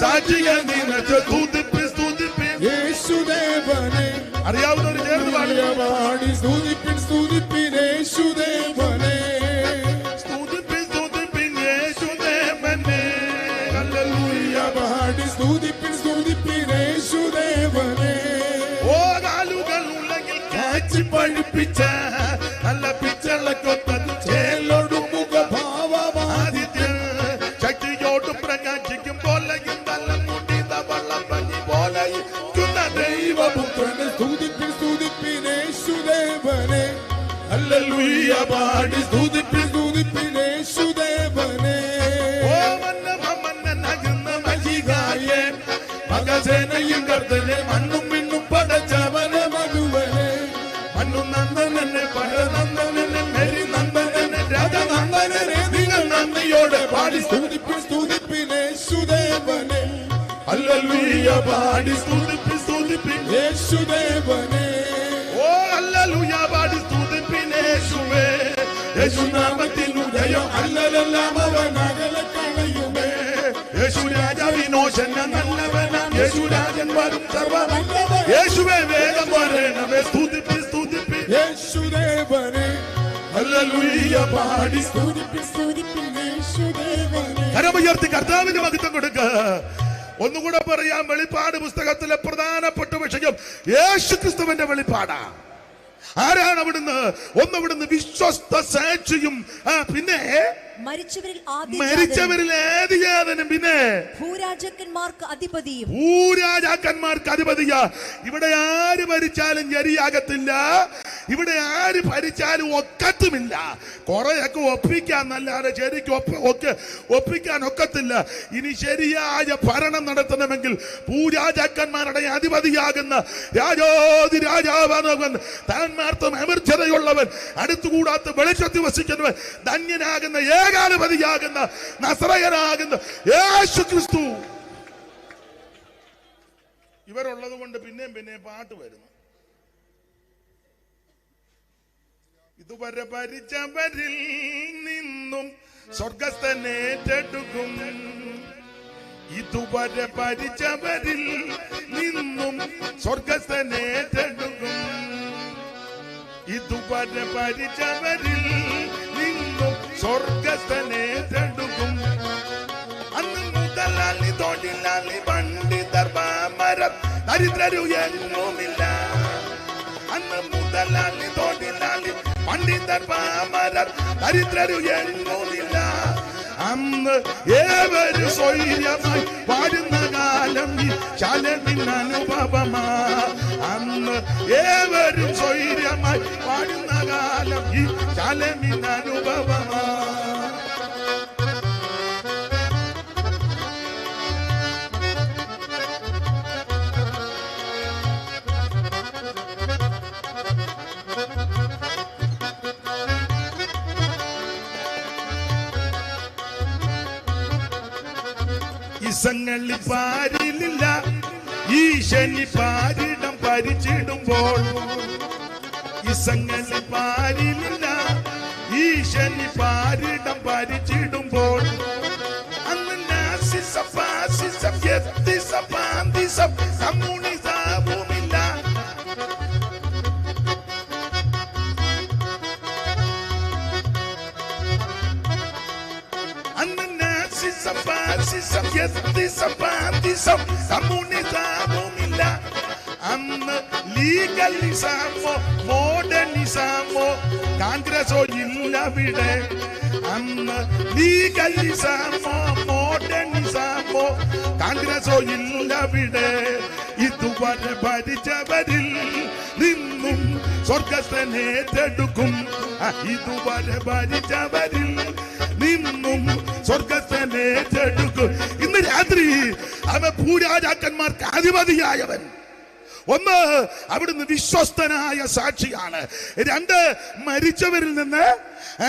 സാക്ഷികൾ നിനച്ച് സ്തുതിപ്പിൻ യേശുദേവനെ. അറിയാവുന്നവർ ചേർന്ന് പാടി സ്തുതിപ്പിൻ സ്തുതിപ്പിൻ യേശുദേവനെ. സ്തുതിപ്പിൻ യേശുദേവനെ. ഹല്ലേലൂയ പാടി സ്തുതിപ്പിൻ സ്തുതിപ്പിൻ യേശുദേവനെ. ഓ കാലുകൾ ഉള്ളെങ്കിൽ കാച്ചി പഴിപ്പിച്ച നല്ല പിച്ചളക്കൊത്തത് ചേലൊടുമുഖ ഭാവമാദിത്യൻ. ശക്തിയോടും പ്രകാശിക്കും പോലെയും തലം മുടിത വള്ളം പഞ്ഞി പോലെയും ദൈവപുത്രനെ. സ്തുതിപ്പിൻ സ്തുതിപ്പിൻ യേശുദേവനെ. ഹല്ലേലൂയ പാടി സ്തുതിപ്പിൻ സ്തുതിപ്പിൻ യേശുദേവനെ. ഓ മന്നനകുന്ന മഹികായേ മകസേനയും കർത്തനെ മണ്ണും മിണ്ണും പടച്ചവനെ മധുവനെ. മണ്ണും നന്ദനെ പടനന്ദനെ മെരി നന്ദനെ രാജനന്ദനെ നിങ്ങൾ നന്ദിയോടെ പാടി സ്തുതിപ്പിൻ സ്തുതിപ്പിൻ യേശുദേവനെ. ഹല്ലേലൂയ പാടി സ്തുതിപ്പിൻ യേശുദേവനെ. ഓ ഹല്ലേലൂയ പാടി സ്തുതിപ്പിൻ യേശുവേ. യേശുനാമത്തിനു ജയം അല്ലലെല്ലാം അവൻ അകലെ കളയുമേ. യേശു രാജാവിനോശന നല്ലവനാം യേശുരാജൻ വരും സർവ യേശുവേ വേഗം വരണമേ. സ്തുതിപ്പിൻ യേശുദേവനെ. ഹല്ലേലൂയ പാടി സ്തുതിപ്പിൻ യേശുദേവനെ. കരമുയർത്തി കർത്താവിന് മഹത്വം കൊടുക്ക. ഒന്നുകൂടെ പറയാം, വെളിപ്പാട് പുസ്തകത്തിലെ പ്രധാനപ്പെട്ട വിഷയം യേശുക്രിസ്തുവിന്റെ വെളിപ്പാടാ. ആരാണ് അവിടുന്ന്? ഒന്നവിടുന്ന് വിശ്വസ്ത സാക്ഷിയും, പിന്നെ മരിച്ചവരിൽ ആദിജാതനും, പിന്നെ ഭൂരാജാക്കന്മാർക്ക് അധിപതിയാ. ഇവിടെ ആര് ഭരിച്ചാലും ശരിയാകത്തില്ല, ഇവിടെ ആര് ഭരിച്ചാലും ഒക്കത്തുമില്ല. കുറെയൊക്കെ ഒപ്പിക്കാന്നല്ലാതെ ശരിക്കും ഒപ്പിക്കാൻ ഒക്കത്തില്ല. ഇനി ശരിയായ ഭരണം നടത്തണമെങ്കിൽ ഭൂരാജാക്കന്മാരുടെ അധിപതിയാകുന്ന രാജാതി രാജാവാകുന്ന താന്മാർത്തും അമർച്ചതയുള്ളവൻ, അടുത്തുകൂടാത്ത വെളിച്ചത്തിൽ വസിക്കുന്നവൻ, ധന്യനാകുന്ന ഏകാധിപതിയാകുന്ന നസറയനാകുന്ന യേശു ക്രിസ്തു. ഇവരുള്ളത് കൊണ്ട് പിന്നെയും പാട്ട് വരുന്നു. ഇതുവരെ ഭരിച്ചവരിൽ നിന്നും സ്വർഗസ്ഥനേറ്റെടുക്കും. ഇതുവരെ ഭരിച്ചവരിൽ നിന്നും സ്വർഗസ്ഥനേറ്റെടുക്കും. ഇതുവരെ ഭരിച്ചവരിൽ നിന്നും സ്വർഗസ്ഥനേറ്റെടുക്കും. അന്ന് മുതലാളി തൊഴിലാളി പണ്ഡിതർ പാമരർ ദരിദ്രരു എങ്ങുമില്ല. അന്ന് മുതലാളി തൊഴിലാളി പണ്ഡിതർ പാമരർ ദരിദ്രരു എങ്ങുമില്ല. അന്ന് ഏവരും സ്വൈര്യമായി വാഴുന്ന കാലം ഈ ശാലമിൻ അനുഭവമാ. അന്ന് ഏവരും സ്വൈര്യമായി വാഴുന്ന കാലം ഈ ശാലമിൻ അനുഭവമാ. ഇസങ്ങളിൽ പാരിലില്ല ഈശനി പാരിടം ഭരിച്ചിടുമ്പോൾ. ഇസങ്ങളിൽ പാരിലില്ല ഈശനി പാരിടം ഭരിച്ചിടുമ്പോൾ. അന്ന് നാസിസം ഫാസിസം എത്തിസം പാന്തിസം കമ്മ്യൂണിസവുമില്ല. അന്ന് നാസിസം ഫാസിസം എത്തിസം പാന്തിസം കമ്മ്യൂണിസവുമില്ല. അന്ന് ലീഗലിസമോ മോഡേണിസമോ കോൺഗ്രസോ ഇല്ലവിടെ. അന്ന് ലീഗലിസമോ മോഡേണിസമോ കോൺഗ്രസോ ഇല്ലവിടെ. ഇതുവരെ ഭരിച്ചവരിൽ നിന്നും സ്വർഗസ്ഥനെ ഏറ്റെടുക്കും. ഇതുവരെ ഭരിച്ചവരിൽ നിന്നും സ്വർഗസ്ഥനെ ഏറ്റെടുക്കും. ഇന്ന് രാത്രി അവൻ ഭൂരാജാക്കന്മാർക്ക് അധിപതിയായവൻ. ഒന്ന്, അവിടുന്ന് വിശ്വസ്തനായ സാക്ഷിയാണ്. രണ്ട്, മരിച്ചവരിൽ നിന്ന്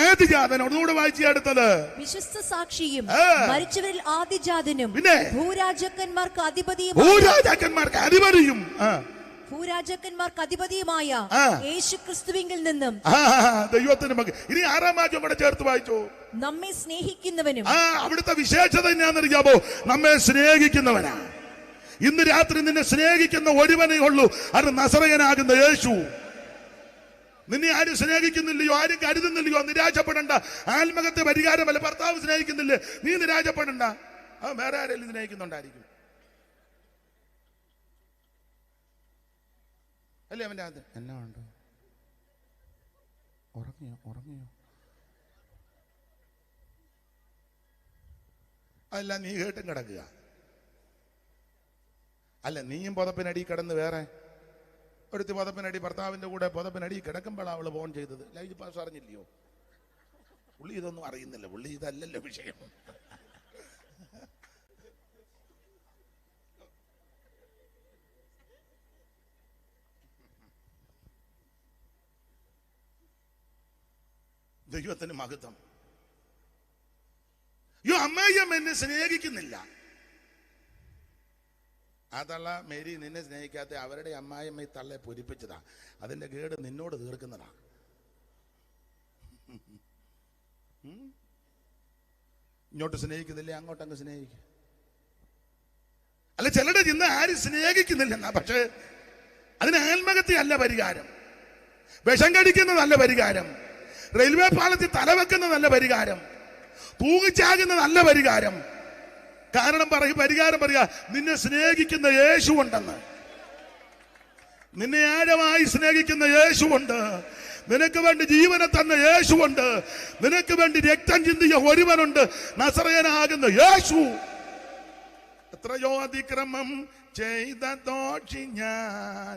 ആദിജാതൻ. ഒന്നുകൂടെ വായിച്ചു അടുത്തത്. വിശ്വസ്ത സാക്ഷിയും മരിച്ചവരിൽ ആദിജാതനും പിന്നെ ഭൂരാജാക്കന്മാർക്ക് അധിപതിയും ഭൂരാജാക്കന്മാർക്ക് അധിപതിയുമായ യേശുക്രിസ്തുവിങ്കിൽ നിന്നും ദൈവത്തിന്റെ മകൻ. ഇനി 6-ാം വാക്യം കൂടെ ചേർത്ത് വായിച്ചു. നമ്മെ സ്നേഹിക്കുന്നവനും. അവിടുത്തെ വിശേഷത എന്നാണെന്നറിയാമോ? നമ്മെ സ്നേഹിക്കുന്നവനാ. ഇന്ന് രാത്രി നിന്നെ സ്നേഹിക്കുന്ന ഒരുവനേ ഉള്ളൂ, അത് നസറയനാകുന്ന യേശു. നിന്നെ ആരും സ്നേഹിക്കുന്നില്ലയോ, ആരും കരുതുന്നില്ലയോ, നിരാശപ്പെടണ്ട. ആത്മഹത്യ പരിഹാരമല്ല. ഭർത്താവ് സ്നേഹിക്കുന്നില്ലേ, നീ നിരാശപ്പെടണ്ട. വേറെ ആരെങ്കിലും സ്നേഹിക്കുന്നുണ്ടായിരിക്കും അല്ലേ? അവന്റെ അത് എന്നാ ഉണ്ടോ? ഉറങ്ങിയോ? അല്ല, നീ കേട്ടും കിടക്കുക. അല്ല, നീയും പുതപ്പിനടി കിടന്ന് വേറെ ഒരുത്തി പുതപ്പിനടി ഭർത്താവിന്റെ കൂടെ പുതപ്പിനടി കിടക്കുമ്പോഴാണ് അവള് ഫോൺ ചെയ്തത്. ലൈജ് പാസ് അറിഞ്ഞില്ലയോ? പുള്ളി ഇതൊന്നും അറിയുന്നില്ല. പുള്ളി ഇതല്ലല്ലോ വിഷയം. ദൈവത്തിന് മഹത്വം. അമ്മയും എന്നെ സ്നേഹിക്കുന്നില്ല. ആ തള്ള മേരി നിന്നെ സ്നേഹിക്കാത്ത അവരുടെ അമ്മായിയമ്മ ഈ തള്ളയെ പൊരിപ്പിച്ചതാ. അതിന്റെ കേട് നിന്നോട് തീർക്കുന്നതാ. ഇങ്ങോട്ട് സ്നേഹിക്കുന്നില്ലേ, അങ്ങോട്ടങ്ങ് സ്നേഹിക്കും. അല്ല, ചിലരുടെ ചിന്ത ആരും സ്നേഹിക്കുന്നില്ലെന്നാ. പക്ഷെ അതിന് ആത്മഹത്യ അല്ല പരിഹാരം. വിഷം കടിക്കുന്നതല്ല പരിഹാരം. റെയിൽവേ പാളത്തിൽ തലവെക്കുന്ന നല്ല പരിഹാരം. തൂങ്ങിച്ചാകുന്ന നല്ല പരിഹാരം. കാരണം പരിഹാരം പറയാ, നിന്നെ സ്നേഹിക്കുന്ന യേശു ഉണ്ടെന്ന്. നിന്നെ ആഴമായി സ്നേഹിക്കുന്ന യേശുവുണ്ട്. നിനക്ക് വേണ്ടി ജീവനെ തന്ന യേശുവുണ്ട്. നിനക്ക് വേണ്ടി രക്തം ചിന്തിയ ഒരുവനുണ്ട്, നസറയനാകുന്ന യേശു. എത്രയോ അതിക്രമം ചെയ്ത ദോഷി ഞാൻ,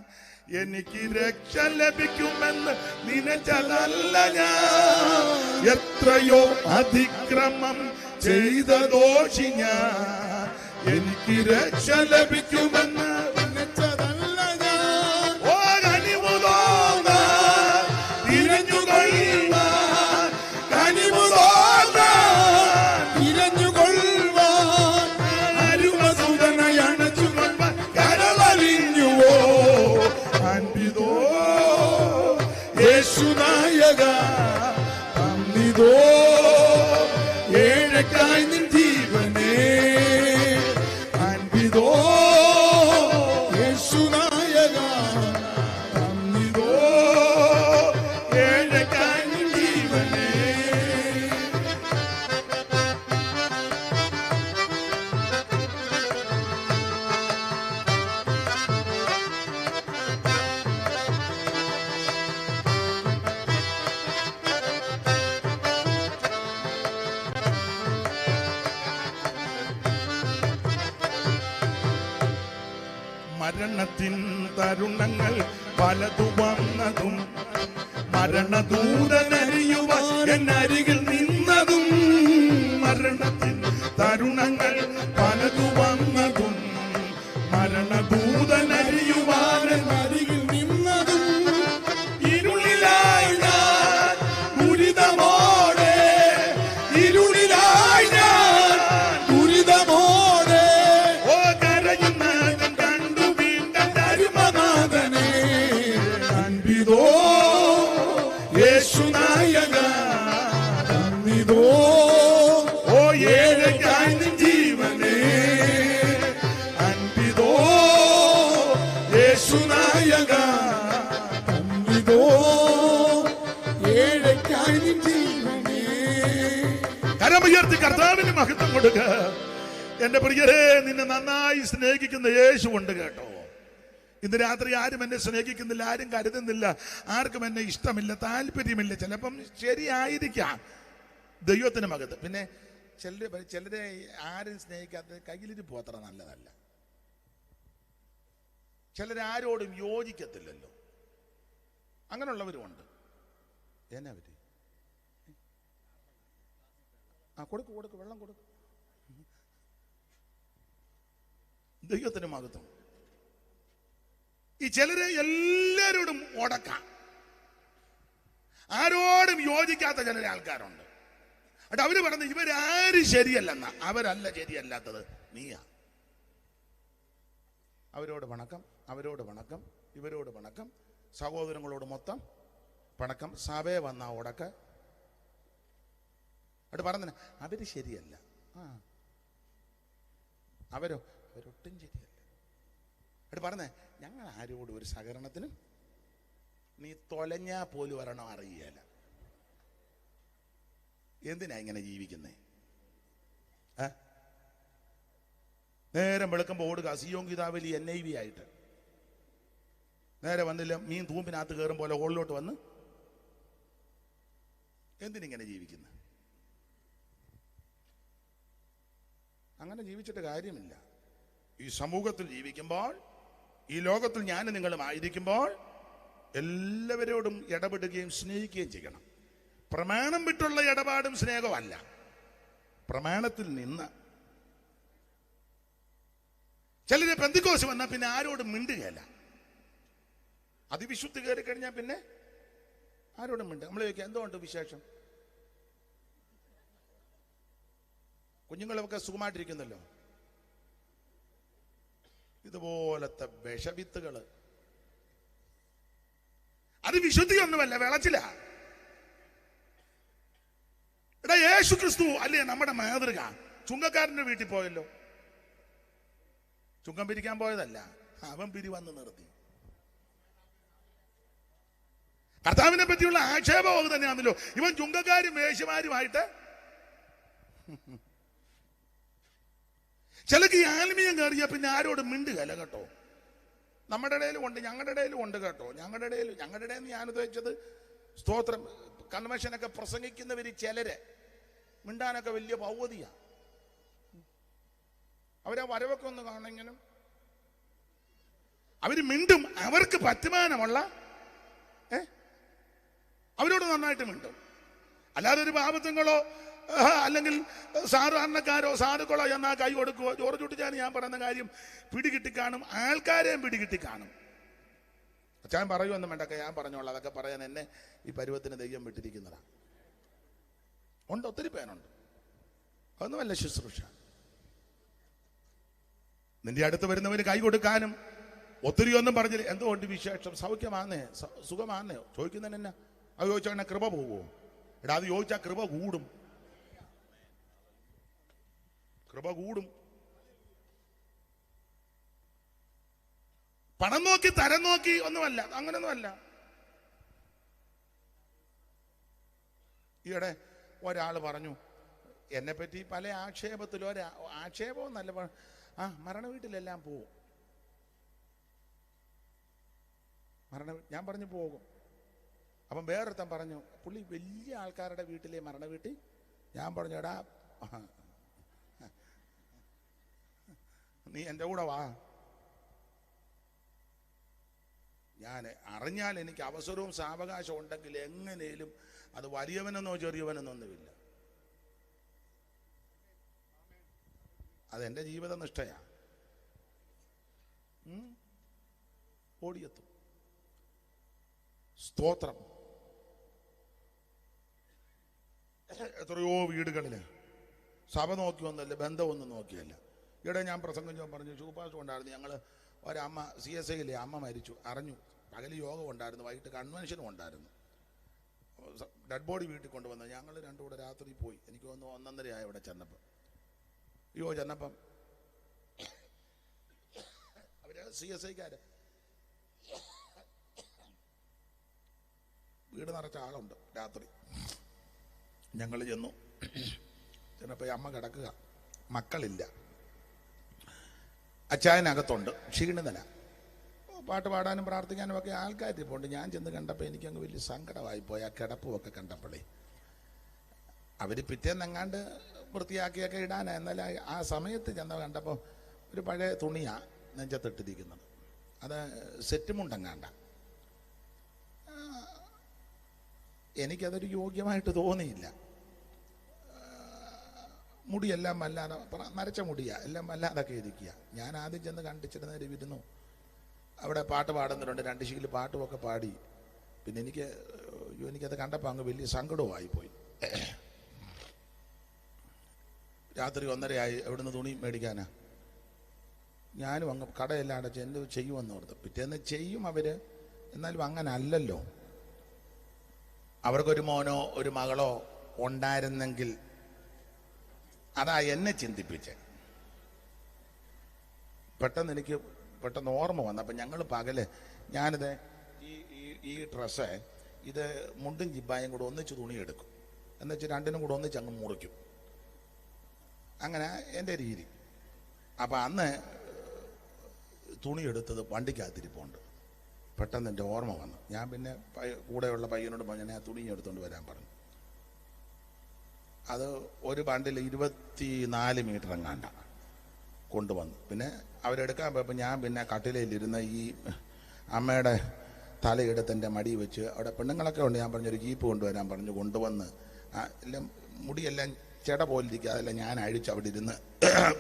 എനിക്ക് രക്ഷ ലഭിക്കുമെന്ന് നിനച്ചതല്ല ഞാൻ. എത്രയോ അതിക്രമം ചെയ്ത ദോഷി ഞാൻ, എനിക്ക് രക്ഷ ലഭിക്കുമെന്ന് നിനച്ചതല്ല ഞാൻ. ഓ കനിവു തോന്നാൻ തിരഞ്ഞുകൊള്ളുവാൻ, കനിവു തോന്നാൻ തിരഞ്ഞുകൊള്ളുവാൻ, അരുമസുതനയണച്ചുകൊള്ളുവാൻ കരളലിഞ്ഞുവോ അൻപിതോ യേശുനായക തന്നിതോ ഏഴക്കായി നിൻ ജീവനേ അൻപിതോ യേശുനായക തന്നിതോ ഏഴക്കായി നിൻ ജീവനേ. മരണത്തിൻ തരുണങ്ങൾ പലതു വന്നതും, മരണദൂതനറിയുവാൻ എന്നരികിൽ നിന്നതും. മരണത്തിൻ തരുണങ്ങൾ പലതു വന്നതും, മരണദൂതനറിയുവാൻ എന്നരികിൽ നിന്നതും. ഇരുളിലായി ഞാൻ ദുരിതമോടെ, ഇരുളിലായി ഞാൻ ദുരിതമോടെ, ഓ കരയുന്ന യേശുനായക തന്നിതോ ഓ ഏഴക്കായി നിൻ ജീവനേ അൻപിതോ യേശുനായക തന്നിതോ ഏഴക്കായി നിൻ ജീവനേ. കരമുയർത്തി കർത്താവിന് മഹത്വം കൊടുക്കുക. എന്റെ പ്രിയരെ, നിന്നെ നന്നായി സ്നേഹിക്കുന്ന യേശു ഉണ്ട് കേട്ടോ. ഇന്ന് രാത്രി ആരും എന്നെ സ്നേഹിക്കുന്നില്ല, ആരും കരുതുന്നില്ല, ആർക്കും എന്നെ ഇഷ്ടമില്ല, താല്പര്യമില്ല. ചിലപ്പം ശരിയായിരിക്കാം ദൈവത്തിന് മകത്ത്. പിന്നെ ചിലരെ ആരും സ്നേഹിക്കാത്ത കയ്യിലിരിപ്പ് അത്ര നല്ലതല്ല. ചിലരാരോടും യോജിക്കത്തില്ലല്ലോ, അങ്ങനെയുള്ളവരുമുണ്ട്. എന്നാ പറ്റി? കൊടുക്ക് വെള്ളം കൊടുക്ക്. ദൈവത്തിന് മഹത്വം. ഈ ചിലരെ എല്ലാരോടും ഉടക്കാം, ആരോടും യോജിക്കാത്ത ചില ആൾക്കാരുണ്ട്. എന്നിട്ട് അവര് പറഞ്ഞു ഇവരാരും ശരിയല്ലെന്ന. അവരല്ല ശരിയല്ലാത്തത്, നീയാ. അവരോട് വണക്കം, അവരോട് വണക്കം, ഇവരോട് വണക്കം, സഹോദരങ്ങളോട് മൊത്തം പണക്കം, സഭയെ വന്ന ഉടക്ക. അവിടെ പറഞ്ഞ അവര് ശരിയല്ല. അവരൊട്ടും ശരിയല്ല. അവിടെ പറഞ്ഞേ ഞങ്ങൾ ആരോടും ഒരു സഹകരണത്തിനും നീ തൊലഞ്ഞാ പോലും വരണം അറിയല. എന്തിനാ ഇങ്ങനെ ജീവിക്കുന്നേ? നേരം വെളുക്കുമ്പോൾ ഓടുക സിയോൻ ഗീതാവലി NIV ആയിട്ട്. നേരെ വന്നില്ല മീൻ തൂമ്പിനകത്ത് കയറും പോലെ ഹോളിലോട്ട് വന്ന് എന്തിനിങ്ങനെ ജീവിക്കുന്നത്? അങ്ങനെ ജീവിച്ചിട്ട് കാര്യമില്ല. ഈ സമൂഹത്തിൽ ജീവിക്കുമ്പോൾ, ഈ ലോകത്തിൽ ഞാനും നിങ്ങളും ആയിരിക്കുമ്പോൾ എല്ലാവരോടും ഇടപെടുകയും സ്നേഹിക്കുകയും ചെയ്യണം. പ്രമാണം വിട്ടുള്ള ഇടപാടും സ്നേഹമല്ല, പ്രമാണത്തിൽ നിന്ന്. ചിലര് പെന്തിക്കോസ് വന്നാൽ പിന്നെ ആരോടും മിണ്ടുകയല്ല. അതിവിശുദ്ധി കയറി കഴിഞ്ഞാൽ പിന്നെ ആരോടും മിണ്ട. നമ്മൾ ചോദിക്കുക എന്തുകൊണ്ട് വിശേഷം? കുഞ്ഞുങ്ങളൊക്കെ സുഖമായിട്ടിരിക്കുന്നല്ലോ. ഇതുപോലത്തെ വിഷവിത്തുകള് അത് വിശുദ്ധിയൊന്നുമല്ല, വിളച്ചില്ല. എടാ യേശു ക്രിസ്തു അല്ലേ നമ്മുടെ മാതൃക? ചുങ്കക്കാരന്റെ വീട്ടിൽ പോയല്ലോ, ചുങ്കം പിരിക്കാൻ പോയതല്ല, അവൻ പിരിവന്ന് നിർത്തി. കർത്താവിനെ പറ്റിയുള്ള ആക്ഷേപം അത് തന്നെയാണല്ലോ. ഇവൻ ചുങ്കക്കാരും വേശ്യമാരുമായിട്ട്. ചിലക്ക് ഈ ആത്മീയം കയറിയ പിന്നെ ആരോടും മിണ്ടുകയല്ല കേട്ടോ. നമ്മുടെ ഇടയിലും ഉണ്ട്, ഞങ്ങളുടെ ഇടയിലും ഉണ്ട് കേട്ടോ. ഞങ്ങളുടെ ഇടയിൽ ഞാൻ ഉദ്ദേശിച്ചത് സ്തോത്രം കൺവെൻഷനൊക്കെ പ്രസംഗിക്കുന്നവര് ചിലര് മിണ്ടാനൊക്കെ വലിയ ഭൗതിയാ. അവരെ വരവൊക്കെ ഒന്ന് കാണുമെങ്കിലും അവര് മിണ്ടും. അവർക്ക് പറ്റുമാനമുള്ള അവരോട് നന്നായിട്ട് മിണ്ടും. അല്ലാതെ ഒരു പാപത്തുങ്ങളോ അല്ലെങ്കിൽ സാധാരണക്കാരോ സാധുക്കളോ എന്നാ കൈ കൊടുക്കുവോ. ജോർജ് കുട്ടിച്ചാൻ ഞാൻ പറയുന്ന കാര്യം പിടികിട്ടിക്കാണും, ആൾക്കാരെയും പിടികിട്ടിക്കാണും. അച്ഛൻ പറയുമൊന്നും വേണ്ടൊക്കെ ഞാൻ പറഞ്ഞോളാം. അതൊക്കെ പറയാൻ എന്നെ ഈ പരുവത്തിന് ദൈവം വിട്ടിരിക്കുന്നതാണ്. ഉണ്ട്, ഒത്തിരി പേരുണ്ട്. അതൊന്നുമല്ല ശുശ്രൂഷ. നിന്റെ അടുത്ത് വരുന്നവന് കൈ കൊടുക്കാനും ഒത്തിരി ഒന്നും പറഞ്ഞില്ല. എന്തുകൊണ്ട് വിശേഷം? സൗഖ്യമാന്നേ, സുഖമാന്നേ ചോദിക്കുന്നതിന് എന്നാ? അത് ചോദിച്ചാൽ കൃപ പോവുമോ? എടാ അത് ചോദിച്ചാൽ കൃപ കൂടും, കൃപ കൂടും. പണം നോക്കി തരം നോക്കി ഒന്നുമല്ല, അങ്ങനൊന്നുമല്ല. ഈയിടെ ഒരാൾ പറഞ്ഞു എന്നെപ്പറ്റി പല ആക്ഷേപത്തിലും, ആക്ഷേപവും നല്ല മരണ വീട്ടിലെല്ലാം പോവും. ഞാൻ പറഞ്ഞു പോകും. അപ്പം വേറൊരുത്തൻ പറഞ്ഞു പുള്ളി വലിയ ആൾക്കാരുടെ വീട്ടിലെ മരണ വീട്ടിൽ. ഞാൻ പറഞ്ഞു എടാ നീ എൻ്റെ കൂടെ വാ, ഞാൻ അറിഞ്ഞാൽ എനിക്ക് അവസരവും സാവകാശം ഉണ്ടെങ്കിൽ എങ്ങനെയും അത് വലിയവനെന്നോ ചെറിയവനെന്നൊന്നുമില്ല. അതെൻ്റെ ജീവിത നിഷ്ഠയാ. ഓടിയെത്തും. സ്തോത്രം. എത്രയോ വീടുകളില് സഭ നോക്കിയൊന്നുമല്ല, ബന്ധമൊന്നും നോക്കിയല്ല. ഇവിടെ ഞാൻ പ്രസംഗിച്ചോ പറഞ്ഞു ശുപാർശ ഉണ്ടായിരുന്നു. ഞങ്ങൾ ഒരമ്മ CSIയിലെ അമ്മ മരിച്ചു അറിഞ്ഞു. പകല് യോഗം ഉണ്ടായിരുന്നു, വൈകിട്ട് കൺവെൻഷനും ഉണ്ടായിരുന്നു. ഡെഡ് ബോഡി വീട്ടിൽ കൊണ്ടുവന്നു. ഞങ്ങൾ രണ്ടും കൂടെ രാത്രി പോയി. എനിക്ക് തോന്നുന്നു 1:30 ഇവിടെ ചെന്നപ്പം. ചെന്നപ്പം അവര് CSIക്കാര് വീട് നിറച്ച ആളുണ്ട്. രാത്രി ഞങ്ങൾ ചെന്നു. ചെന്നപ്പോ അമ്മ കിടക്കുക, മക്കളില്ല, അച്ചായനകത്തുണ്ട്, ക്ഷീണിതന. പാട്ട് പാടാനും പ്രാർത്ഥിക്കാനും ഒക്കെ ആൾക്കാരിപ്പോണ്ട്. ഞാൻ ചെന്ന് കണ്ടപ്പോൾ എനിക്കങ്ങ് വലിയ സങ്കടമായിപ്പോയി. ആ കിടപ്പുമൊക്കെ കണ്ടപ്പോഴേ അവർ പിറ്റേന്നെങ്ങാണ്ട് വൃത്തിയാക്കിയൊക്കെ ഇടാനാ. എന്നാൽ ആ സമയത്ത് ചെന്ന് കണ്ടപ്പോൾ ഒരു പഴയ തുണിയാണ് നെഞ്ചത്തിട്ടിരിക്കുന്നത്. അത് സെറ്റ് മുണ്ടെങ്ങാണ്ട. എനിക്കതൊരു യോഗ്യമായിട്ട് തോന്നിയില്ല. മുടിയെല്ലാം വല്ലാതെ നരച്ച മുടിയാണ്, എല്ലാം വല്ലാതൊക്കെ ഇരിക്കുക. ഞാൻ ആദ്യം ചെന്ന് കണ്ടിച്ചിട്ട് നേരെ ഇരുന്നു. അവിടെ പാട്ട് പാടുന്നുണ്ട്, 2 ശീല് പാട്ടുമൊക്കെ പാടി. പിന്നെ എനിക്കത് കണ്ടപ്പോൾ അങ്ങ് വലിയ സങ്കടവുമായിപ്പോയി. രാത്രി 1:30 എവിടുന്ന് തുണി മേടിക്കാനാ? ഞാനും അങ്ങ് കടയെല്ലാം അടച്ച് എന്ത് ചെയ്യുമെന്ന് ഓർത്ത്. പിറ്റേന്ന് ചെയ്യും അവർ. എന്നാലും അങ്ങനെ അല്ലല്ലോ. അവർക്കൊരു മോനോ ഒരു മകളോ ഉണ്ടായിരുന്നെങ്കിൽ അതാ എന്നെ ചിന്തിപ്പിച്ചേ. പെട്ടെന്ന് ഓർമ്മ വന്നു. അപ്പം ഞങ്ങൾ പകല് ഞാനിത് ഈ ഡ്രസ്സ് ഇത് മുണ്ടും ജിബായും കൂടെ ഒന്നിച്ച് തുണിയെടുക്കും. എന്നുവെച്ചാൽ രണ്ടിനും കൂടെ ഒന്നിച്ച് അങ്ങ് മുറിക്കും. അങ്ങനെ എൻ്റെ രീതി. അപ്പം അന്ന് തുണിയെടുത്തത് വണ്ടിക്കകത്തിരിപ്പുണ്ട്. പെട്ടെന്ന് എൻ്റെ ഓർമ്മ വന്നു. ഞാൻ പിന്നെ കൂടെയുള്ള പയ്യനോട് പറഞ്ഞു ഞാൻ തുണി എടുത്തുകൊണ്ട് വരാൻ പറഞ്ഞു. അത് ഒരു ബണ്ടിൽ 24 മീറ്റർ എങ്ങാണ്ട കൊണ്ടുവന്നു. പിന്നെ അവരെടുക്കാൻ പോയപ്പോൾ ഞാൻ പിന്നെ കട്ടിലയിലിരുന്ന് ഈ അമ്മയുടെ തലയെടുത്ത് എൻ്റെ മടി വെച്ച്, അവിടെ പെണ്ണുങ്ങളൊക്കെ ഉണ്ട്, ഞാൻ പറഞ്ഞൊരു ജീപ്പ് കൊണ്ടുവരാൻ പറഞ്ഞു. കൊണ്ടുവന്ന് എല്ലാം മുടിയെല്ലാം ചെട പോലിരിക്കുക. അതെല്ലാം ഞാൻ അഴിച്ച് അവിടെ ഇരുന്ന്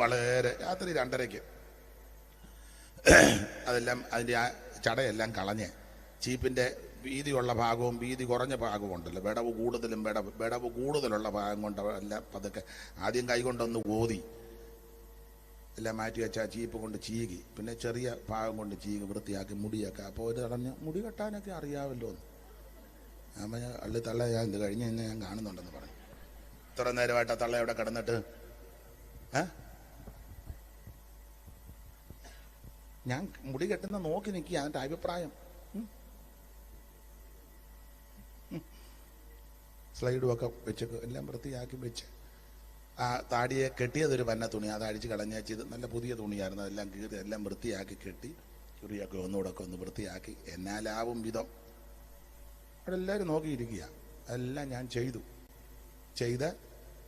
വളരെ രാത്രി 2:30 അതെല്ലാം അതിൻ്റെ ആ ചടയെല്ലാം കളഞ്ഞ് ചീപ്പിൻ്റെ വീതിയുള്ള ഭാഗവും വീതി കുറഞ്ഞ ഭാഗവും ഉണ്ടല്ലോ, വിടവ് കൂടുതലുള്ള ഭാഗം കൊണ്ട് എല്ലാം പതുക്കെ ആദ്യം കൈ കൊണ്ടൊന്ന് ഓതി എല്ലാം മാറ്റി വെച്ചാൽ ചീപ്പ് കൊണ്ട് ചീകി, പിന്നെ ചെറിയ ഭാഗം കൊണ്ട് ചീകി വൃത്തിയാക്കി മുടിയൊക്കെ. അപ്പോൾ ഒരു തടഞ്ഞ് മുടി കെട്ടാനൊക്കെ അറിയാമല്ലോ എന്ന്. ഞാൻ പറഞ്ഞ അള്ളി തള്ള ഞാൻ ഇത് കഴിഞ്ഞ് തന്നെ ഞാൻ കാണുന്നുണ്ടെന്ന് പറഞ്ഞു. ഇത്ര നേരമായിട്ട് ആ തള്ള അവിടെ കിടന്നിട്ട് ഞാൻ മുടി കെട്ടുന്ന നോക്കി നിൽക്കുക. അതിൻ്റെ അഭിപ്രായം സ്ലൈഡും ഒക്കെ വെച്ച് എല്ലാം വൃത്തിയാക്കി വെച്ച് ആ താടിയെ കെട്ടിയതൊരു പന്ന തുണി, അത് അടിച്ച് കളഞ്ഞത് നല്ല പുതിയ തുണിയായിരുന്നു. അതെല്ലാം കീറി എല്ലാം വൃത്തിയാക്കി കെട്ടി ചുറിയൊക്കെ ഒന്നുകൂടെ ഒന്ന് വൃത്തിയാക്കി എന്നാലാവും വിധം അവിടെ എല്ലാവരും നോക്കിയിരിക്കുക. അതെല്ലാം ഞാൻ ചെയ്ത്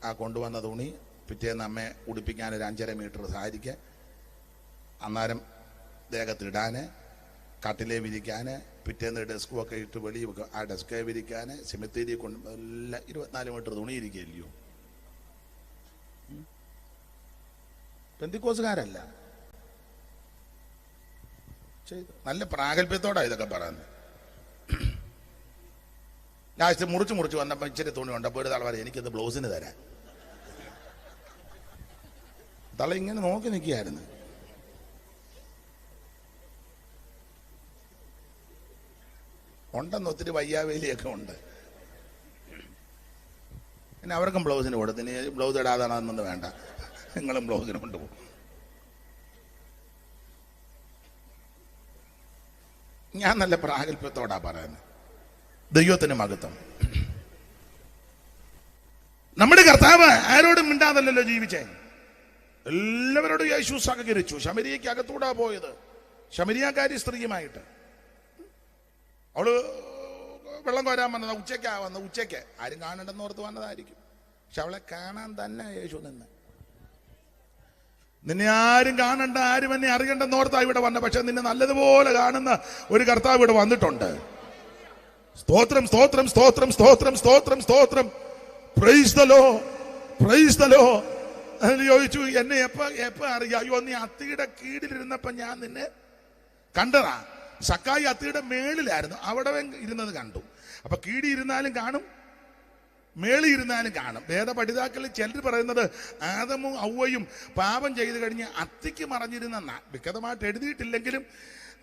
ആ കൊണ്ടുവന്ന തുണി പിറ്റേന്ന് അമ്മയെ ഉടുപ്പിക്കാൻ ഒരു 5.5 മീറ്റർ സാരിക്ക് അന്നേരം ദേഹത്തിടാൻ, കട്ടിലേ വിരിക്കാൻ, പിറ്റേന്ന് ഡെസ്കും ഒക്കെ ഇട്ട് വെളിയിൽ വെക്കുക. ആ ഡെസ്കെ വിരിക്കാൻ, സെമിത്തേരി കൊണ്ട് എല്ലാം 24 മീറ്റർ തുണി ഇരിക്കുകയല്ലയോ. പെന്തിക്കോസുകാരല്ല, ചെയ്തു. നല്ല പ്രാഗൽഭ്യത്തോടാണ് ഇതൊക്കെ പറയുന്നത്. ലാസ്റ്റ് മുറിച്ച് വന്നപ്പോൾ ഇച്ചിരി തുണി ഉണ്ട്. അപ്പോൾ ഒരു തള പറയാം എനിക്കത് ബ്ലൗസിന് തരാൻ. തള ഇങ്ങനെ നോക്കി നിൽക്കുകയായിരുന്നു. ഉണ്ടെന്ന് ഒത്തിരി വയ്യാവേലിയൊക്കെ ഉണ്ട്. പിന്നെ അവർക്കും ബ്ലൗസിന് കൊടുത്ത് ഇനി ബ്ലൗസ് ഇടാതാണെന്നൊന്നും വേണ്ട, നിങ്ങളും ബ്ലൗസിന് കൊണ്ടുപോകും. ഞാൻ നല്ല പ്രാഗൽഭ്യത്തോടാ പറയുന്നത്. ദൈവത്തിന് മഹത്വം. നമ്മുടെ കർത്താവ് ആരോടും മിണ്ടാതല്ലോ ജീവിച്ചേ. എല്ലാവരോടും യേശു സഹകരിച്ചു. ശമരിയയ്ക്ക് അകത്തൂടാ പോയത്, ശമരിയാക്കാരി സ്ത്രീയുമായിട്ട്. അവള് വെള്ളം കോരാൻ വന്നത് ഉച്ചയ്ക്ക് ആരും കാണണ്ടെന്ന് ഓർത്ത് വന്നതായിരിക്കും. പക്ഷെ അവളെ കാണാൻ തന്നെ യേശു നിന്നെ ആരും കാണണ്ട, ആരും എന്നെ അറിയണ്ടെന്ന് ഓർത്താ ഇവിടെ വന്ന. പക്ഷെ നിന്നെ നല്ലതുപോലെ കാണുന്ന ഒരു കർത്താവ് ഇവിടെ വന്നിട്ടുണ്ട്. സ്തോത്രം സ്തോത്രം സ്തോത്രം സ്തോത്രം സ്തോത്രം സ്തോത്രം. Praise the Lord, praise the Lord. അതിന് ചോദിച്ചു എന്നെ എപ്പ അറിയാം? അയ്യോ നീ അത്തിയുടെ കീഴിലിരുന്നപ്പോ ഞാൻ നിന്നെ കണ്ടതാ. സക്കായി അത്തിയുടെ മേളിലായിരുന്നു, അവിടെ ഇരുന്നത് കണ്ടു. അപ്പൊ കീഴി ഇരുന്നാലും കാണും, മേളി ഇരുന്നാലും കാണും. വേദപഠിതാക്കളിൽ ചിലർ പറയുന്നത് ആദമും ഔവയും പാപം ചെയ്തു കഴിഞ്ഞ് അത്തിക്ക് മറഞ്ഞിരുന്ന, വ്യക്തമായിട്ട് എഴുതിയിട്ടില്ലെങ്കിലും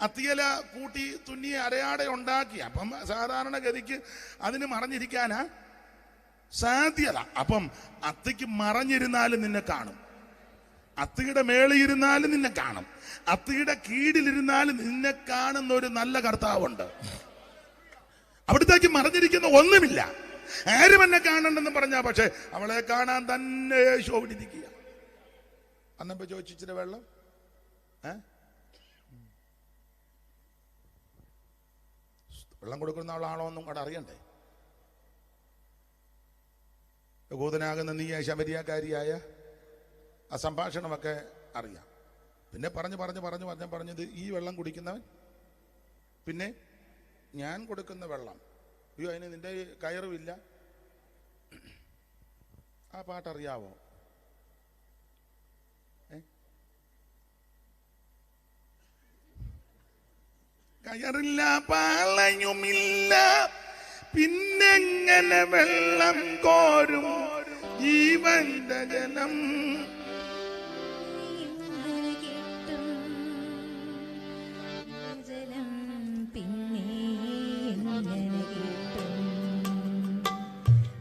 അത്തിയല കൂട്ടി തുന്നി അരയാടെ ഉണ്ടാക്കി. അപ്പം സാധാരണഗതിക്ക് അതിന് മറഞ്ഞിരിക്കാനാ സാധ്യത. അപ്പം അത്തിക്ക് മറഞ്ഞിരുന്നാലും നിന്നെ കാണും, അത്തിയുടെ മേളിയിരുന്നാലും നിന്നെ കാണും, അത്തിയുടെ കീഴിലിരുന്നാലും നിന്നെ കാണുന്ന ഒരു നല്ല കർത്താവുണ്ട്. അവിടത്തേക്ക് മറഞ്ഞിരിക്കുന്ന ഒന്നുമില്ല. ആരും എന്നെ കാണണ്ടെന്ന് പറഞ്ഞാ, പക്ഷെ അവളെ കാണാൻ തന്നെ യേശു അവിടെ ഇരിക്കുക. അന്നപ്പോ ചോദിച്ചിച്ചിട്ട് വെള്ളം വെള്ളം കൊടുക്കുന്ന ആളാണോ എന്നും അവിടെ അറിയണ്ടേ? യഹൂദനാകുന്ന നീ ശമരിയാക്കാരിയായ ആ സംഭാഷണമൊക്കെ അറിയാം. പിന്നെ പറഞ്ഞത് ഈ വെള്ളം കുടിക്കുന്നവൻ, പിന്നെ ഞാൻ കൊടുക്കുന്ന വെള്ളം, അയ്യോ അതിന് നിന്റെ കയറുമില്ല. ആ പാട്ടറിയാവോ? കയറില്ല പാളയുമില്ല, പിന്നെങ്ങനെ വെള്ളം കോരും ജീവന്റെ ജലം.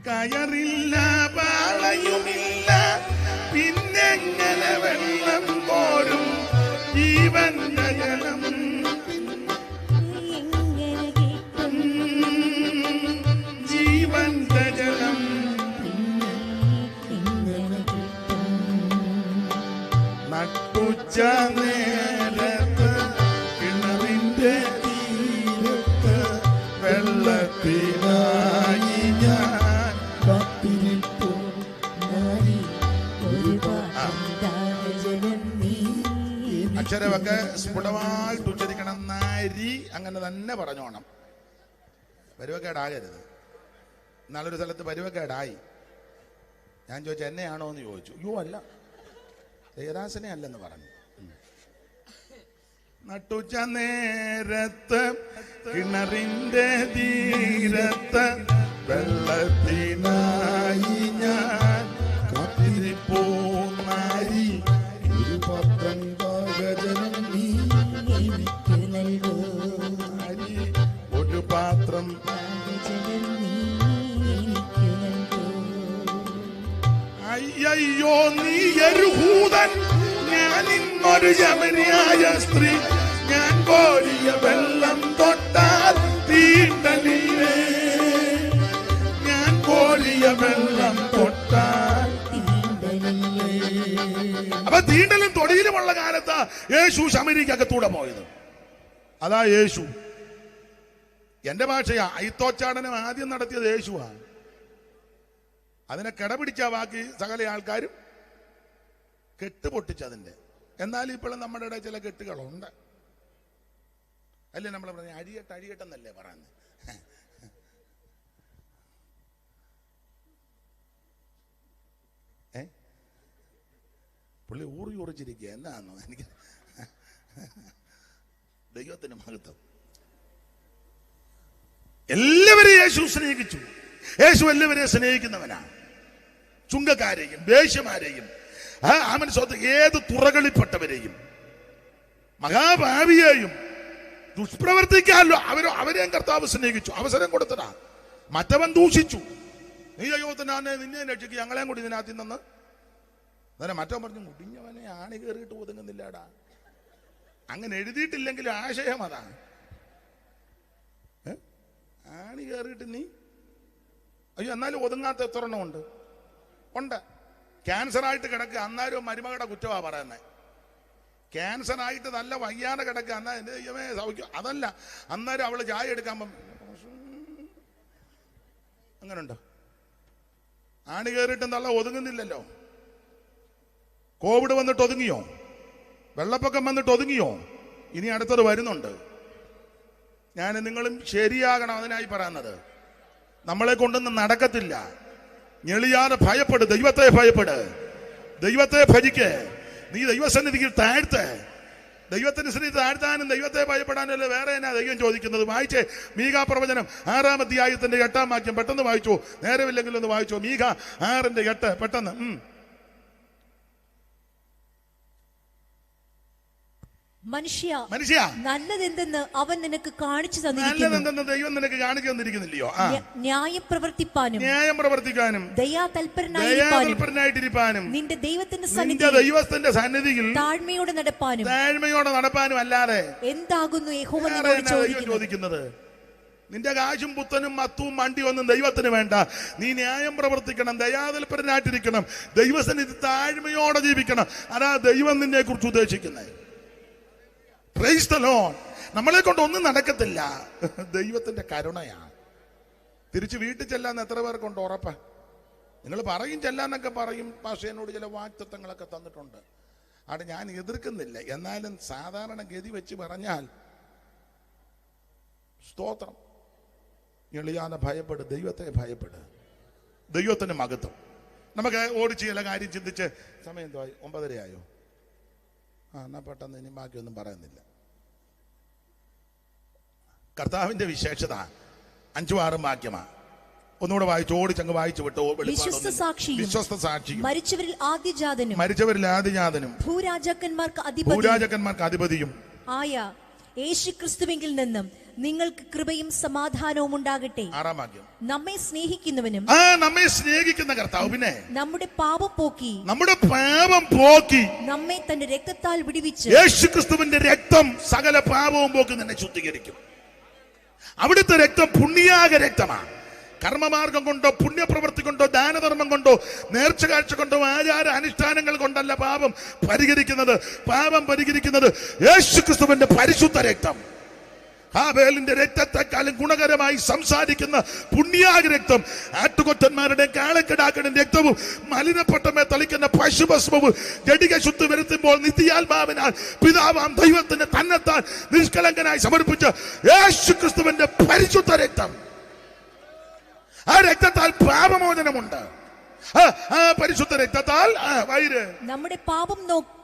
കയറില്ല പാളയുമില്ല, പിന്നെങ്ങനെ വെള്ളം കോരും ജീവന്റെ ജലം. ജീവന്റെ ജലം നട്ടുച്ച നേരത്ത് കിണറിന്റെ തീരത്ത് വെള്ളത്തിനായി ഞാൻ കാത്തിരിപ്പു നാരി അക്ഷരമൊക്കെ സ്ഫുടമായിട്ട് ഉച്ചരിക്കണം. നാരി അങ്ങനെ തന്നെ പറഞ്ഞോണം. പരുവക്കേടാകരുത്. നാളൊരു സ്ഥലത്ത് പരുവക്കേടായി. ഞാൻ ചോദിച്ചു എന്നെയാണോ എന്ന് ചോദിച്ചു. അയ്യോ അല്ല, ദേവദാസനെ അല്ലെന്ന് പറഞ്ഞു. നട്ടുച്ച നേരത്ത് കിണറിന്റെ തീരത്ത് വെള്ളത്തിനായി ഞാൻ കാത്തിരിപ്പൂ നാരി ഒരു പാത്രം പാകജലം നീ എനിക്ക് നൽകൂ. നാരി ഒരു പാത്രം അയ്യോ നീ യഹൂദൻ, ഞാൻ ഇന്നൊരു ശമരിയായ സ്ത്രീ. ഞാൻ കോരിയ വെള്ളം തൊട്ടാൽ തീണ്ടലില്ലേ, ഞാൻ കോരിയ വെള്ളം തൊട്ടാൽ തീണ്ടലില്ലേ. അപ്പൊ തീണ്ടലും തൊടിയിലുമുള്ള കാലത്ത് യേശു ശമരിക്കകത്തൂടെ പോയത്. അതാ യേശു. എന്റെ ഭാഷയാ. അയിത്തോച്ചാടനം ആദ്യം നടത്തിയത് യേശുവാ. അതിനെ കിടപിടിച്ച ബാക്കി സകല ആൾക്കാരും കെട്ടുപൊട്ടിച്ചതിന്റെ. എന്നാൽ ഇപ്പോഴും നമ്മുടെ ഇടയിൽ ചില കെട്ടുകളുണ്ട്. അല്ലേ നമ്മൾ പറഞ്ഞ അഴിയട്ടെന്നല്ലേ പറയുന്നത്. പുള്ളി ഊറിച്ചിരിക്കുക. എന്താണെന്നോ എനിക്ക്. ദൈവത്തിന് മഹത്വം. എല്ലാവരെയും യേശു സ്നേഹിച്ചു. യേശു എല്ലാവരെയും സ്നേഹിക്കുന്നവനാണ്. ചുങ്കക്കാരെയും വേശ്യമാരെയും അവൻ ഏത് തുറകളിൽപ്പെട്ടവരെയും മഹാഭാവിയെയും ദുഷ്പ്രവർത്തിക്കാമല്ലോ അവരെയും കർത്താവ് സ്നേഹിച്ചു. അവസരം കൊടുത്തതാ. മറ്റവൻ ദൂഷിച്ചു. നീ ദൈവത്തിനാണ് നിന്നെ രക്ഷിക്കുക, ഞങ്ങളെയും കൂടി ഇതിനകത്ത് നിന്ന്. അതെ മറ്റവൻ പറഞ്ഞു മുടിഞ്ഞവനെ ആണി കയറിയിട്ട് ഒതുങ്ങുന്നില്ലടാ. അങ്ങനെ എഴുതിയിട്ടില്ലെങ്കിൽ ആശയം അതാണ്. ആണി കയറിയിട്ട് നീ അയ്യോ എന്നാലും ഒതുങ്ങാത്ത എത്ര എണ്ണം ഉണ്ട്. ക്യാൻസറായിട്ട് കിടക്കുക, അന്നാലും മരുമകളുടെ കുറ്റമാണ് പറയുന്നത്. ക്യാൻസറായിട്ട് നല്ല വയ്യാതെ കിടക്കുക, എന്നാൽ എൻ്റെ ദൈവമേ സൗഖ്യം. അതല്ല, അന്നേരം അവള് ചായ എടുക്കാൻ അങ്ങനെ ഉണ്ടോ? ആണി കയറിയിട്ട് നല്ല ഒതുങ്ങുന്നില്ലല്ലോ. കോവിഡ് വന്നിട്ട് ഒതുങ്ങിയോ? വെള്ളപ്പൊക്കം വന്നിട്ട് ഒതുങ്ങിയോ? ഇനി അടുത്തത് വരുന്നുണ്ട്. ഞാൻ നിങ്ങളും ശരിയാകണം, അതിനായി പറയുന്നത്. നമ്മളെ കൊണ്ടൊന്നും നടക്കത്തില്ല. ഞെളിയാതെ ഭയപ്പെട്, ദൈവത്തെ ഭയപ്പെട്, ദൈവത്തെ ഭജിക്ക്. നീ ദൈവസന്നിധിയിൽ താഴ്ത്ത്. ദൈവത്തിന്റെ സന്നിധി താഴ്ത്താനും ദൈവത്തെ ഭയപ്പെടാനും അല്ലേ വേറെ എന്നാ ദൈവം ചോദിക്കുന്നത്? വായിച്ചേ മീഖാ പ്രവചനം 6-ാം അധ്യായത്തിന്റെ 8-ാം വാക്യം. പെട്ടെന്ന് വായിച്ചോ, നേരമില്ലെങ്കിൽ ഒന്ന് വായിച്ചോ. മീഖാ 6:8 പെട്ടെന്ന്. മനുഷ്യ നല്ലതെന്തെന്ന് അവൻ നിനക്ക് കാണിച്ചു തന്നിരിക്കുന്നു. ദൈവം നിനക്ക് കാണിച്ചു തന്നിരിക്കുന്നില്ലയോ? ന്യായം പ്രവർത്തിക്കാനും ദയാതൽപരനായിട്ടിരിക്കാനും നിന്റെ ദൈവത്തിന്റെ സന്നിധിയിൽ താഴ്മയോടെ നടപ്പാനും അല്ലാതെ എന്താകുന്നു യഹോവ ചോദിക്കുന്നത്? നിന്റെ കാശും പുത്തനും മത്തും മണ്ടിയൊന്നും ദൈവത്തിന് വേണ്ട. നീ ന്യായം പ്രവർത്തിക്കണം, ദയാതൽപരനായിട്ടിരിക്കണം, ദൈവസന്നിധി താഴ്മയോടെ ജീവിക്കണം. അതാ ദൈവം നിന്നെ കുറിച്ച് ഉദ്ദേശിക്കുന്നത്. Price the Lord. നമ്മളെ കൊണ്ട് ഒന്നും നടക്കത്തില്ല, ദൈവത്തിന്റെ കരുണയാണ്. തിരിച്ച് വീട്ടിൽ ചെല്ലാന്ന് എത്ര പേർക്കുണ്ട് ഉറപ്പ്? നിങ്ങൾ പറയും ചെല്ലാന്നൊക്കെ പറയും, പക്ഷേ എന്നോട് ചില വാക്തത്വങ്ങളൊക്കെ തന്നിട്ടുണ്ട്. അവിടെ ഞാൻ എതിർക്കുന്നില്ല. എന്നാലും സാധാരണ ഗതി വെച്ച് പറഞ്ഞാൽ സ്തോത്രം, എളിയാതെ ഭയപ്പെട്, ദൈവത്തെ ഭയപ്പെട്, ദൈവത്തിന് മഹത്വം. നമുക്ക് ഓടിച്ച് ചില കാര്യം ചിന്തിച്ച് സമയം എന്തോ 9:30 ആയോ? എന്നാ പെട്ടെന്ന് ഇനി ബാക്കിയൊന്നും പറയുന്നില്ല. കർത്താവിന്റെ വിശേഷത 5-6 വാക്യമാണ്. ഒന്നുകൂടെ വായിച്ചു, ഓടിച്ചങ്ങ് വായിച്ചു വിട്ടു. വിശ്വസ്ത സാക്ഷിയും മരിച്ചവരിൽ ആദിജാതനും ഭൂരാജാക്കന്മാർക്ക് അധിപതിയും ആയ യേശുക്രിസ്തുവിങ്കിൽ നിന്നും നിങ്ങൾക്ക് കൃപയും സമാധാനവും ഉണ്ടാകട്ടെ. 6-ാം വാക്യം. നമ്മെ സ്നേഹിക്കുന്നവനും നമ്മെ സ്നേഹിക്കുന്ന കർത്താവ് പിന്നെ നമ്മുടെ പാപം പോക്കി നമ്മെ തന്റെ രക്തത്താൽ വിടുവിച്ച്, യേശുക്രിസ്തുവിന്റെ രക്തം സകല പാപവും പോക്കി നിന്നെ ശുദ്ധീകരിക്കും. അവിടുത്തെ രക്തം പുണ്യാക രക്തമാണ്. കർമ്മമാർഗം കൊണ്ടോ പുണ്യപ്രവൃത്തി കൊണ്ടോ ദാനധർമ്മം കൊണ്ടോ നേർച്ച കാഴ്ച കൊണ്ടോ ആചാര അനുഷ്ഠാനങ്ങൾ കൊണ്ടല്ല പാപം പരിഹരിക്കുന്നത്. പാപം പരിഹരിക്കുന്നത് യേശുക്രിസ്തുവിന്റെ പരിശുദ്ധ രക്തം. ഹാബേലിന്റെ രക്തത്തെക്കാളും ഗുണകരമായി സംസാരിക്കുന്ന പുണ്യാക രക്തം, ആട്ടുകൊറ്റന്മാരുടെ കാളക്കിടാക്കളുടെ രക്തവും മലിനപ്പെട്ടമേ തളിക്കുന്ന പശുഭസ്മവും ജഡിക ശുദ്ധി വരുത്തുമ്പോൾ നിത്യാത്മാവിനാൽ പിതാവാം ദൈവത്തിന് തന്നെത്താൻ നിഷ്കളങ്കനായി സമർപ്പിച്ച യേശുക്രിസ്തുവിന്റെ പരിശുദ്ധ രക്തം. ആ രക്തത്താൽ പാപമോചനമുണ്ട്. ആ പരിശുദ്ധ രക്തത്താൽ നമ്മുടെ പാപം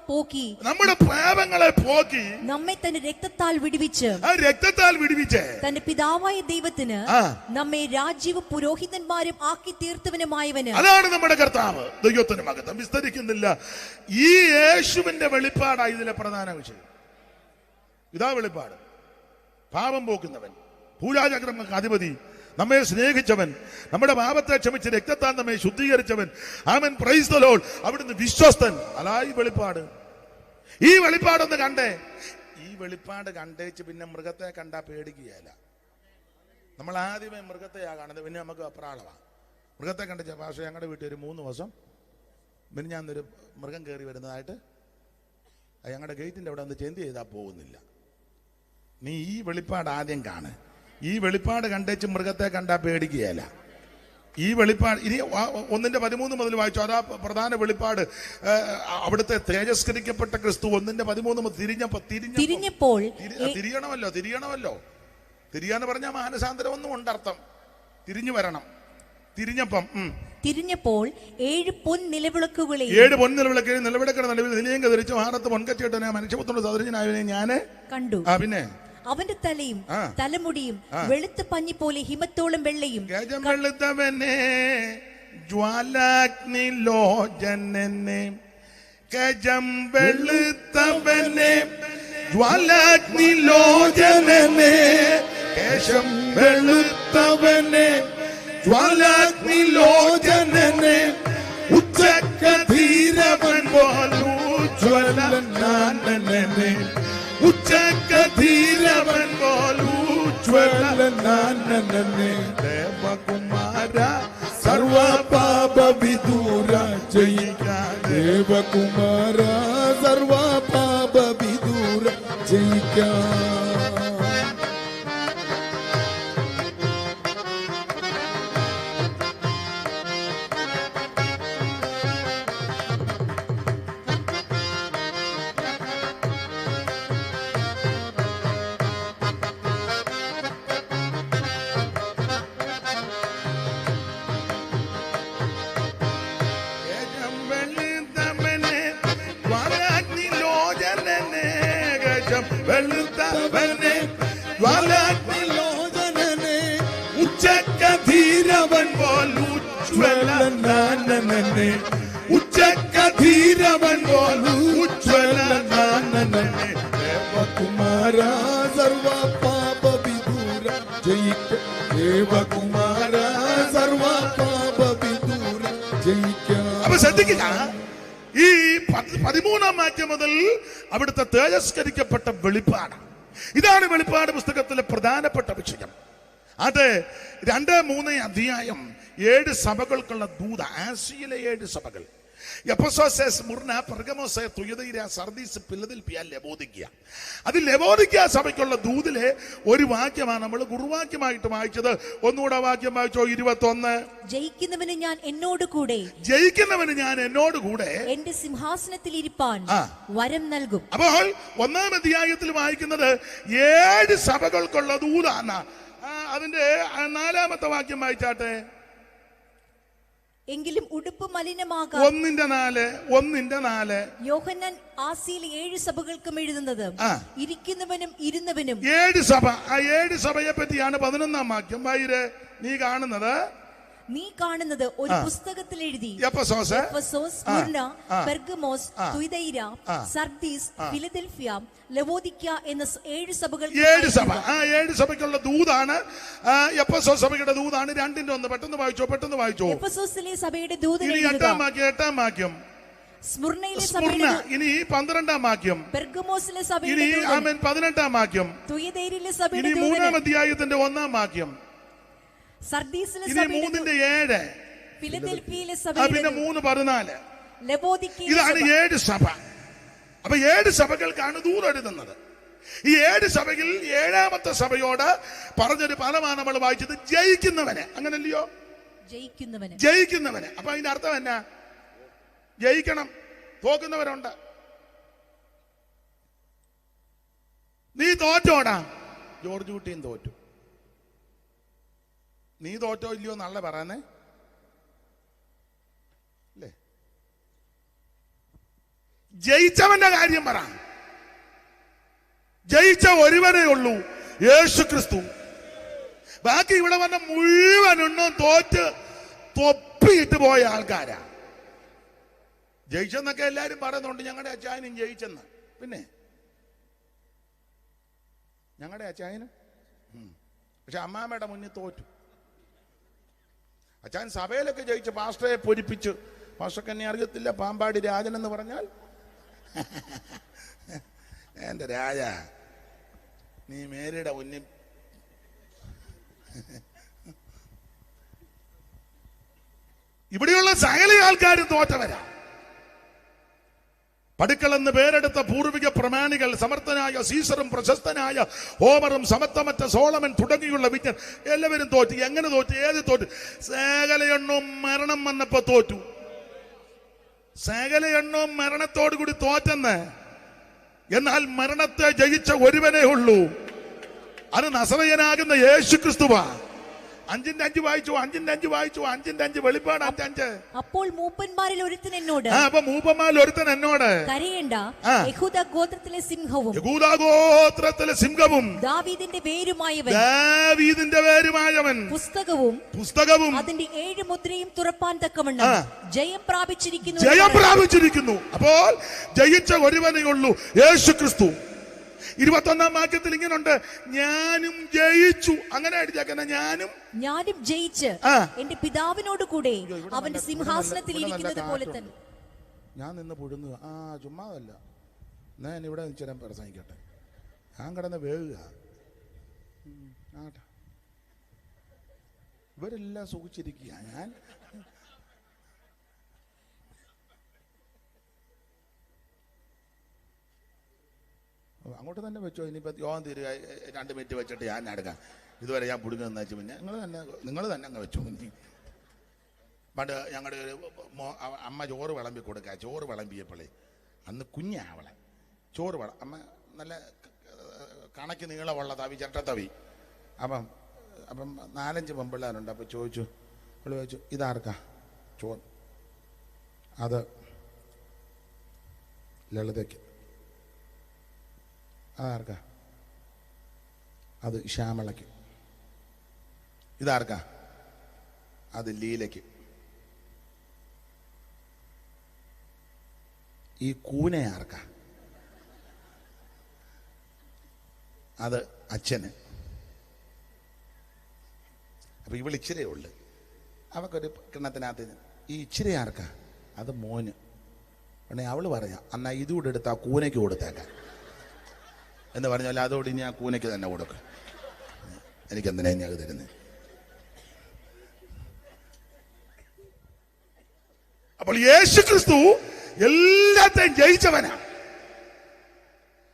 പോക്കി, നമ്മുടെ പാപങ്ങളെ പോക്കി നമ്മെ തന്റെ രക്തത്താൽ വിടുവിച്ച്, ആ രക്തത്താൽ വിടുവിച്ച് തന്റെ പിതാവായ ദൈവത്തിന് നമ്മെ രാജ്യവും പുരോഹിതന്മാരും ആക്കി തീർത്തവനുമായവന്. അതാണ് നമ്മുടെ കർത്താവ്. ദൈവത്തിന് മഹത്വം. വിസ്തരിക്കുന്നില്ല. ഈ യേശുവിന്റെ വെളിപ്പാടാണ് ഇതിലെ പ്രധാന വിഷയം. ഇതാ വെളിപ്പാട്. പാപം പോക്കുന്നവൻ, ഭൂരാജാക്കന്മാർക്ക് അധിപതി, നമ്മെ സ്നേഹിച്ചവൻ, നമ്മുടെ പാപത്തെ ക്ഷമിച്ച് രക്തത്താൽ നമ്മെ ശുദ്ധീകരിച്ചവൻ. ആമേൻ, പ്രൈസ് ദി ലോർഡ്. അവിടുന്ന് വിശ്വസ്തൻ. അതാ ഈ വെളിപ്പാട്. ഈ വെളിപ്പാടൊന്ന് കണ്ടേ. ഈ വെളിപ്പാട് കണ്ടേച്ച് പിന്നെ മൃഗത്തെ കണ്ടാ പേടിക്കുകയല്ല. നമ്മൾ ആദ്യമേ മൃഗത്തെയാ കാണുന്നത്, പിന്നെ നമുക്ക് അപ്രാളമാണ്. മൃഗത്തെ കണ്ട പക്ഷേ ഞങ്ങളുടെ വീട്ടിൽ ഒരു 3 ദിവസം പിന്നെ ഞാൻ ഒരു മൃഗം കയറി വരുന്നതായിട്ട് ഞങ്ങളുടെ ഗേറ്റിന്റെ അവിടെ ഒന്ന് ചെന്തി ചെയ്താൽ പോകുന്നില്ല. നീ ഈ വെളിപ്പാട് ആദ്യം കാണ്. ഈ വെളിപ്പാട് കണ്ടേച്ച് മൃഗത്തെ കണ്ടാ പേടിക്കുകയല്ല. ഈ വെളിപ്പാട് ഇനി 1:13 മുതൽ വായിച്ചു. അതാ പ്രധാന വെളിപ്പാട്. അവിടുത്തെ തേജസ്കരിക്കപ്പെട്ട ക്രിസ്തു 1:13 മുതൽ തിരിഞ്ഞപ്പോൾ തിരിയണമല്ലോ. തിരിയാന്ന് പറഞ്ഞാൽ മാനസാന്തരം ഒന്നും ഉണ്ട് അർത്ഥം. തിരിഞ്ഞു വരണം. തിരിഞ്ഞപ്പോൾ 7 പൊൻനിലവിളക്കുകളെ നിലവിളക്കുന്ന നിലവിൽ നിലയം ധരിച്ചു ഹാരത്ത് പൊൻകച്ചേട്ടനെ മനുഷ്യപുത്രന്റെ സദൃശനായവനെ ഞാൻ കണ്ടു. പിന്നെ അവന്റെ തലയും തലമുടിയും വെളുത്ത പഞ്ഞി പോലെ ഹിമത്തോളം വെള്ളയും. വെളുത്തവനെ ജ്വാലാഗ്നിലോചനനെ, ഗജം വെളുത്തവനെ ജ്വാലാഗ്നിലോചനനെ, കേശം വെളുത്തവനെ ജ്വാലാഗ്നിലോചനനെ, ഉച്ചക്കധീരവൻ പോലൂജ്വലനാനനെ, ഉച്ചക്കധീരവൻ പോലൂജ്വലനാനനെ, ദേവകുമാര സർവപാപ വിദൂര ജയിക്കാൻ, ദേവകുമാര സർവപാപ വിദൂര ജയിക്കാൻ. വെളുത്തവനെ ജ്വാലാഗ്നിലോചനനെ, ഉച്ചക്കധീരവൻ പോലൂജ്വലനാനനെ, ഉച്ചക്കധീരവൻ പോലൂജ്വലനാനനെ, ദേവകുമാര സർവപാപ വിദൂര ജയിക്ക, ദേവകുമാര സർവപാപ വിദൂര ജയിക്ക. അപ്പൊ ശ്രദ്ധിക്കുക, ഈ 13-ാം വാക്യം മുതൽ അവിടുത്തെ തേജസ്കരിക്കപ്പെട്ട വെളിപ്പാട്. ഇതാണ് വെളിപ്പാട് പുസ്തകത്തിലെ പ്രധാനപ്പെട്ട വിഷയം. അത് 2-3 അധ്യായം 7 സഭകൾക്കുള്ള ദൂത. ആസിയയിലെ 7 സഭകൾ, Ephesus, Smyrna, Pergamos, തുയതൈര, Sardis, Philadelphia, ലവോദിക്ക. അത് ലവോദിക്ക സഭയ്ക്കുള്ള ദൂതിലെ ഒരു വാക്യമാണ് നമ്മൾ കുറുവാക്യമായിട്ട് വായിച്ചത്. ഒന്നുകൂടെ വാക്യം വായിച്ചോ. 21. ജയിക്കുന്നവന് ഞാൻ എന്നോട് കൂടെ, ജയിക്കുന്നവന് ഞാൻ എന്നോട് കൂടെ എന്റെ സിംഹാസനത്തിൽ ഇരിപ്പാൻ വരം നൽകും. അപ്പോൾ 1-ാം അധ്യായത്തിൽ വായിക്കുന്നത് 7 സഭകൾക്കുള്ള ദൂതാണ്. അതിന്റെ 4-ാമത്തെ വാക്യം വായിച്ചാട്ടെ. എങ്കിലും ഉടുപ്പ് മലിനമാകാം. 1:4 യോഹന്നാൻ ആസിയിലെ 7 സഭകൾക്കും എഴുതുന്നത്, ഇരിക്കുന്നവനും ഇരുന്നവനും. 7 സഭ. ആ 7 സഭയെ പറ്റിയാണ് 11-ാം വാക്യം. വായിരെ, നീ കാണുന്നത് ഒരു പുസ്തകത്തിൽ എഴുതി Ephesus, Smyrna, Pergamos, തുയതൈര, Sardis, Philadelphia, ലവോദിക്ക എന്ന 7 സഭകൾ. 7 സഭ. ആ 7 സഭയ്ക്കുള്ള ദൂതാണ്. എഫെസോസ് സഭയുടെ ദൂതാണ്. 2:1 പെട്ടെന്ന് വായിച്ചോ. എഫെസോസിലെ സഭയുടെ ദൂതൻ 8-ാം വാക്യം. സ്മുർനയിലെ സ്മുർന. ഇനി 12-ാം വാക്യം. പെർഗമോസിലെ സഭയുടെ ഇനി ദൂതൻ. 18-ാം വാക്യം. തുയതൈരയിലെ സഭയുടെ ഇനി ദൂതൻ. 3-ാം അധ്യായത്തിന്റെ 1-ാം വാക്യം. സർദീസിലെ ഇനി സഭയുടെ 3:7. ഫിലദൽഫിയയിലെ പിന്നെ സഭയുടെ 3:14. ലവോദിക്ക. ഇതാണ് 7 സഭ. അപ്പൊ 7 സഭകൾക്കാണ് ദൂതെഴുതുന്നത്. ഈ 7 സഭയിൽ 7-ാമത്തെ സഭയോട് പറഞ്ഞൊരു പദമാണ് നമ്മൾ വായിച്ചത്, ജയിക്കുന്നവന്. അങ്ങനല്ലയോ? ജയിക്കുന്നവന്. അപ്പൊ അതിന്റെ അർത്ഥം എന്നാ? ജയിക്കണം. തോക്കുന്നവരുണ്ട്. നീ തോറ്റോടാ. ജോർജ് കുട്ടിയും തോറ്റു. നീ തോറ്റോ ഇല്ലയോ നല്ല പറയുന്നേ അല്ലേ? ജയിച്ചവന്റെ കാര്യം പറ. ജയിച്ച ഒരുവനേ ഉള്ളൂ, യേശു ക്രിസ്തു. ബാക്കി ഇവിടെ വന്ന മുഴുവനെണ്ണം തോറ്റ് തൊപ്പിയിട്ട് പോയ ആൾക്കാരാ. ജയിച്ചെന്നൊക്കെ എല്ലാരും പറയുന്നുണ്ട്. ഞങ്ങളുടെ അച്ചായനും ജയിച്ചെന്ന്. പിന്നെ ഞങ്ങളുടെ അച്ചായനും. പക്ഷെ അമ്മാമ്മയുടെ മുന്നിൽ തോറ്റു. അച്ചായൻ സഭയിലൊക്കെ ജയിച്ച് പാസ്റ്ററെ പൊരിപ്പിച്ചു. പാസ്റ്റർക്ക് എന്നെ അറിയത്തില്ല, പാമ്പാടി രാജൻ എന്ന് പറഞ്ഞാൽ എന്റെ രാജ, നീ മേരിയുടെ മുന്നിൽ ഇവിടെയുള്ള സകല ആൾക്കാരും തോറ്റവരാ. പടുക്കളെന്ന് പേരെടുത്ത പൂർവിക പ്രമാണികൾ, സമർത്ഥനായ സീസറും പ്രശസ്തനായ ഹോമറും സമത്വമറ്റ സോളമൻ തുടങ്ങിയുള്ള വിജ്ഞൻ എല്ലാവരും തോറ്റു. എങ്ങനെ തോറ്റു? ഏത് തോറ്റു? സകലയെണ്ണവും മരണം വന്നപ്പോ തോറ്റു. സകലയെണ്ണവും മരണത്തോടു കൂടി തോറ്റെന്ന്. എന്നാൽ മരണത്തെ ജയിച്ച ഒരുവനേ ഉള്ളൂ, അത് നസറയനാകുന്ന യേശു ക്രിസ്തുവാ. 5:5 വായിച്ചു. 5:5 വായിച്ചു. 5:5 വെളിപ്പാട് 5:5. അപ്പോൾ മൂപ്പന്മാരിൽ ഒരുത്തൻ എന്നോട്, അപ്പൊ മൂപ്പന്മാരിൽ ഒരുത്തൻ എന്നോട്, കരയണ്ട, യഹൂദ ഗോത്രത്തിലെ സിംഹവും ദാവീദിന്റെ വേരുമായവൻ പുസ്തകവും അതിന്റെ 7 മുദ്രയും തുറപ്പാൻ തക്കവണ്ണം ജയം പ്രാപിച്ചിരിക്കുന്നു. അപ്പോൾ ജയിച്ച ഒരുവനേ ഉള്ളൂ, യേശു ക്രിസ്തു. 21-ാം വാക്യത്തിൽ ഇങ്ങനുണ്ട്, ഞാനും ജയിച്ചു. അങ്ങനെ എഴുതിയാക്കുന്ന ഞാനും ജയിച്ച് എന്റെ പിതാവിനോട് കൂടെ അവന്റെ സിംഹാസനത്തിൽ ഇരിക്കുന്നത് പോലെ തന്നെ. ഞാൻ നിന്ന് പുഴുങ്ങുക. ചുമ്മാതല്ല. ഞാൻ ഇവിടെ ചിലം പ്രസംഗിക്കട്ടെ. ഞാൻ കിടന്ന് വേകുക. ഇവരെല്ലാം സുഖിച്ചിരിക്കുക. ഞാൻ അങ്ങോട്ട് തന്നെ വെച്ചോ. ഇനിയിപ്പോൾ യോഗം തീരുക 2 മിനിറ്റ് വെച്ചിട്ട് ഞാൻ എടുക്കാം. ഇതുവരെ ഞാൻ പുടുങ്ങുന്ന വെച്ച് പിന്നെ നിങ്ങൾ തന്നെ അങ്ങ് വെച്ചോ. പണ്ട് ഞങ്ങളുടെ ഒരു അമ്മ ചോറ് വിളമ്പി കൊടുക്കുക. ചോറ് വിളമ്പിയപ്പോളേ അന്ന് കുഞ്ഞാവളെ ചോറ് അമ്മ നല്ല കണക്ക് നീളമുള്ള തവി, ചട്ടത്തവി. അപ്പം 4-5 പെമ്പിള്ളേരുണ്ട്. അപ്പോൾ ചോദിച്ചു ഇതാർക്കാ ചോറ്? അത് ലളിതയ്ക്ക്. അതാർക്കാ? അത് ശ്യാമളയ്ക്ക്. ഇതാർക്കാ? അത് ലീലയ്ക്ക്. ഈ കൂനയാർക്കാ? അത് അച്ഛന്. അപ്പൊ ഇവൾ ഇച്ചിരേ ഉള്ളു. അവക്കൊരു കിണ്ണത്തിനകത്ത് ഈ ഇച്ചിരി ആർക്കാ? അത് മോന്. ഉടനെ അവള് പറയാ, എന്നാ ഇതുകൂടെ എടുത്ത് ആ കൂനയ്ക്ക് കൊടുത്തേക്കാം എന്ന് പറഞ്ഞാൽ അതോട് ഇനി ആ കൂനയ്ക്ക് തന്നെ കൊടുക്കും. എനിക്കെന്തിനാ ഇനി അത് തരുന്നത്? അപ്പോൾ യേശു ക്രിസ്തു എല്ലാത്തെയും ജയിച്ചവനാ.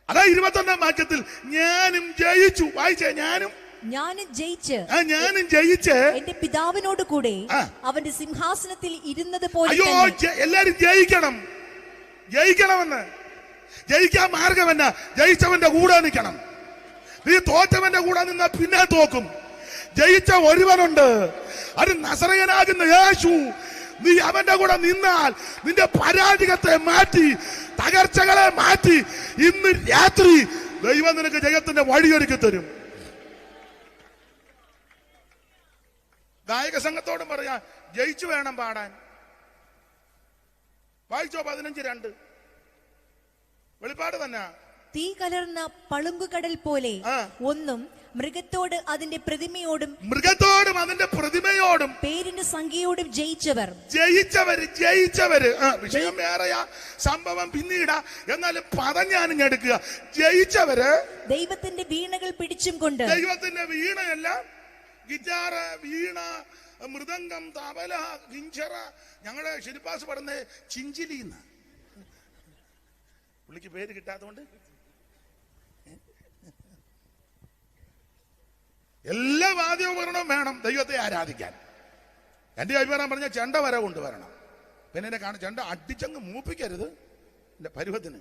അതാ 21-ാം വാക്യത്തിൽ ഞാനും ജയിച്ചു. വായിച്ചേ, ഞാനും ജയിച്ച് എന്റെ പിതാവിനോട് കൂടെ അവന്റെ സിംഹാസനത്തിൽ ഇരുന്നത് പോലെ. അയ്യോ, എല്ലാരും ജയിക്കണമെന്ന്. ജയിക്കാൻ മാർഗം എന്നാ? ജയിച്ചവന്റെ കൂടെ നിൽക്കണം. നീ തോറ്റവന്റെ കൂടെ നിന്നാ പിന്നെ തോക്കും. ജയിച്ച ഒരുവനുണ്ട്, അത് നസറയനാകുന്ന യേശു. നീ അവന്റെ കൂടെ നിന്നാൽ നിന്റെ പരാജയത്തെ മാറ്റി, തകർച്ചകളെ മാറ്റി, ഇന്ന് രാത്രി ദൈവം നിനക്ക് ജയത്തിന്റെ വഴിയൊരുക്കി തരും. ഗായക സംഘത്തോടും പറയാ, ജയിച്ചു വേണം പാടാൻ. വായിച്ചോ 15:2 വെളിപ്പാട് തന്നെ. തീ കലർന്ന പളുങ്കുകടൽ പോലെ ഒന്നും മൃഗത്തോട് അതിന്റെ പ്രതിമയോടും പേരിന്റെ സംഖ്യയോടും ജയിച്ചവര് വിഷയം വേറെയാ, സംഭവം പിന്നീടാ. എന്നാലും പദം ഞാനും എടുക്കുക. ജയിച്ചവര് ദൈവത്തിന്റെ വീണകൾ പിടിച്ചും കൊണ്ട്, ദൈവത്തിന്റെ വീണയല്ല, ഗിറ്റാറ്, വീണ, മൃദംഗം, തബല, ഗിഞ്ചറ, ഞങ്ങളുടെ ശിരിപ്പാസ് പറഞ്ഞ ചിഞ്ചിലിന്ന്, പുള്ളിക്ക് പേര് കിട്ടാത്തതുകൊണ്ട് എല്ലാ വാദ്യോപകരണവും വേണം ദൈവത്തെ ആരാധിക്കാൻ. എന്റെ അഭിപ്രായം പറഞ്ഞ ചെണ്ട വരെ കൊണ്ടുവരണം. പിന്നെ എന്നെ കാണും, ചെണ്ട അടിച്ചങ്ങ് മൂപ്പിക്കരുത് എന്റെ പരുവത്തിന്.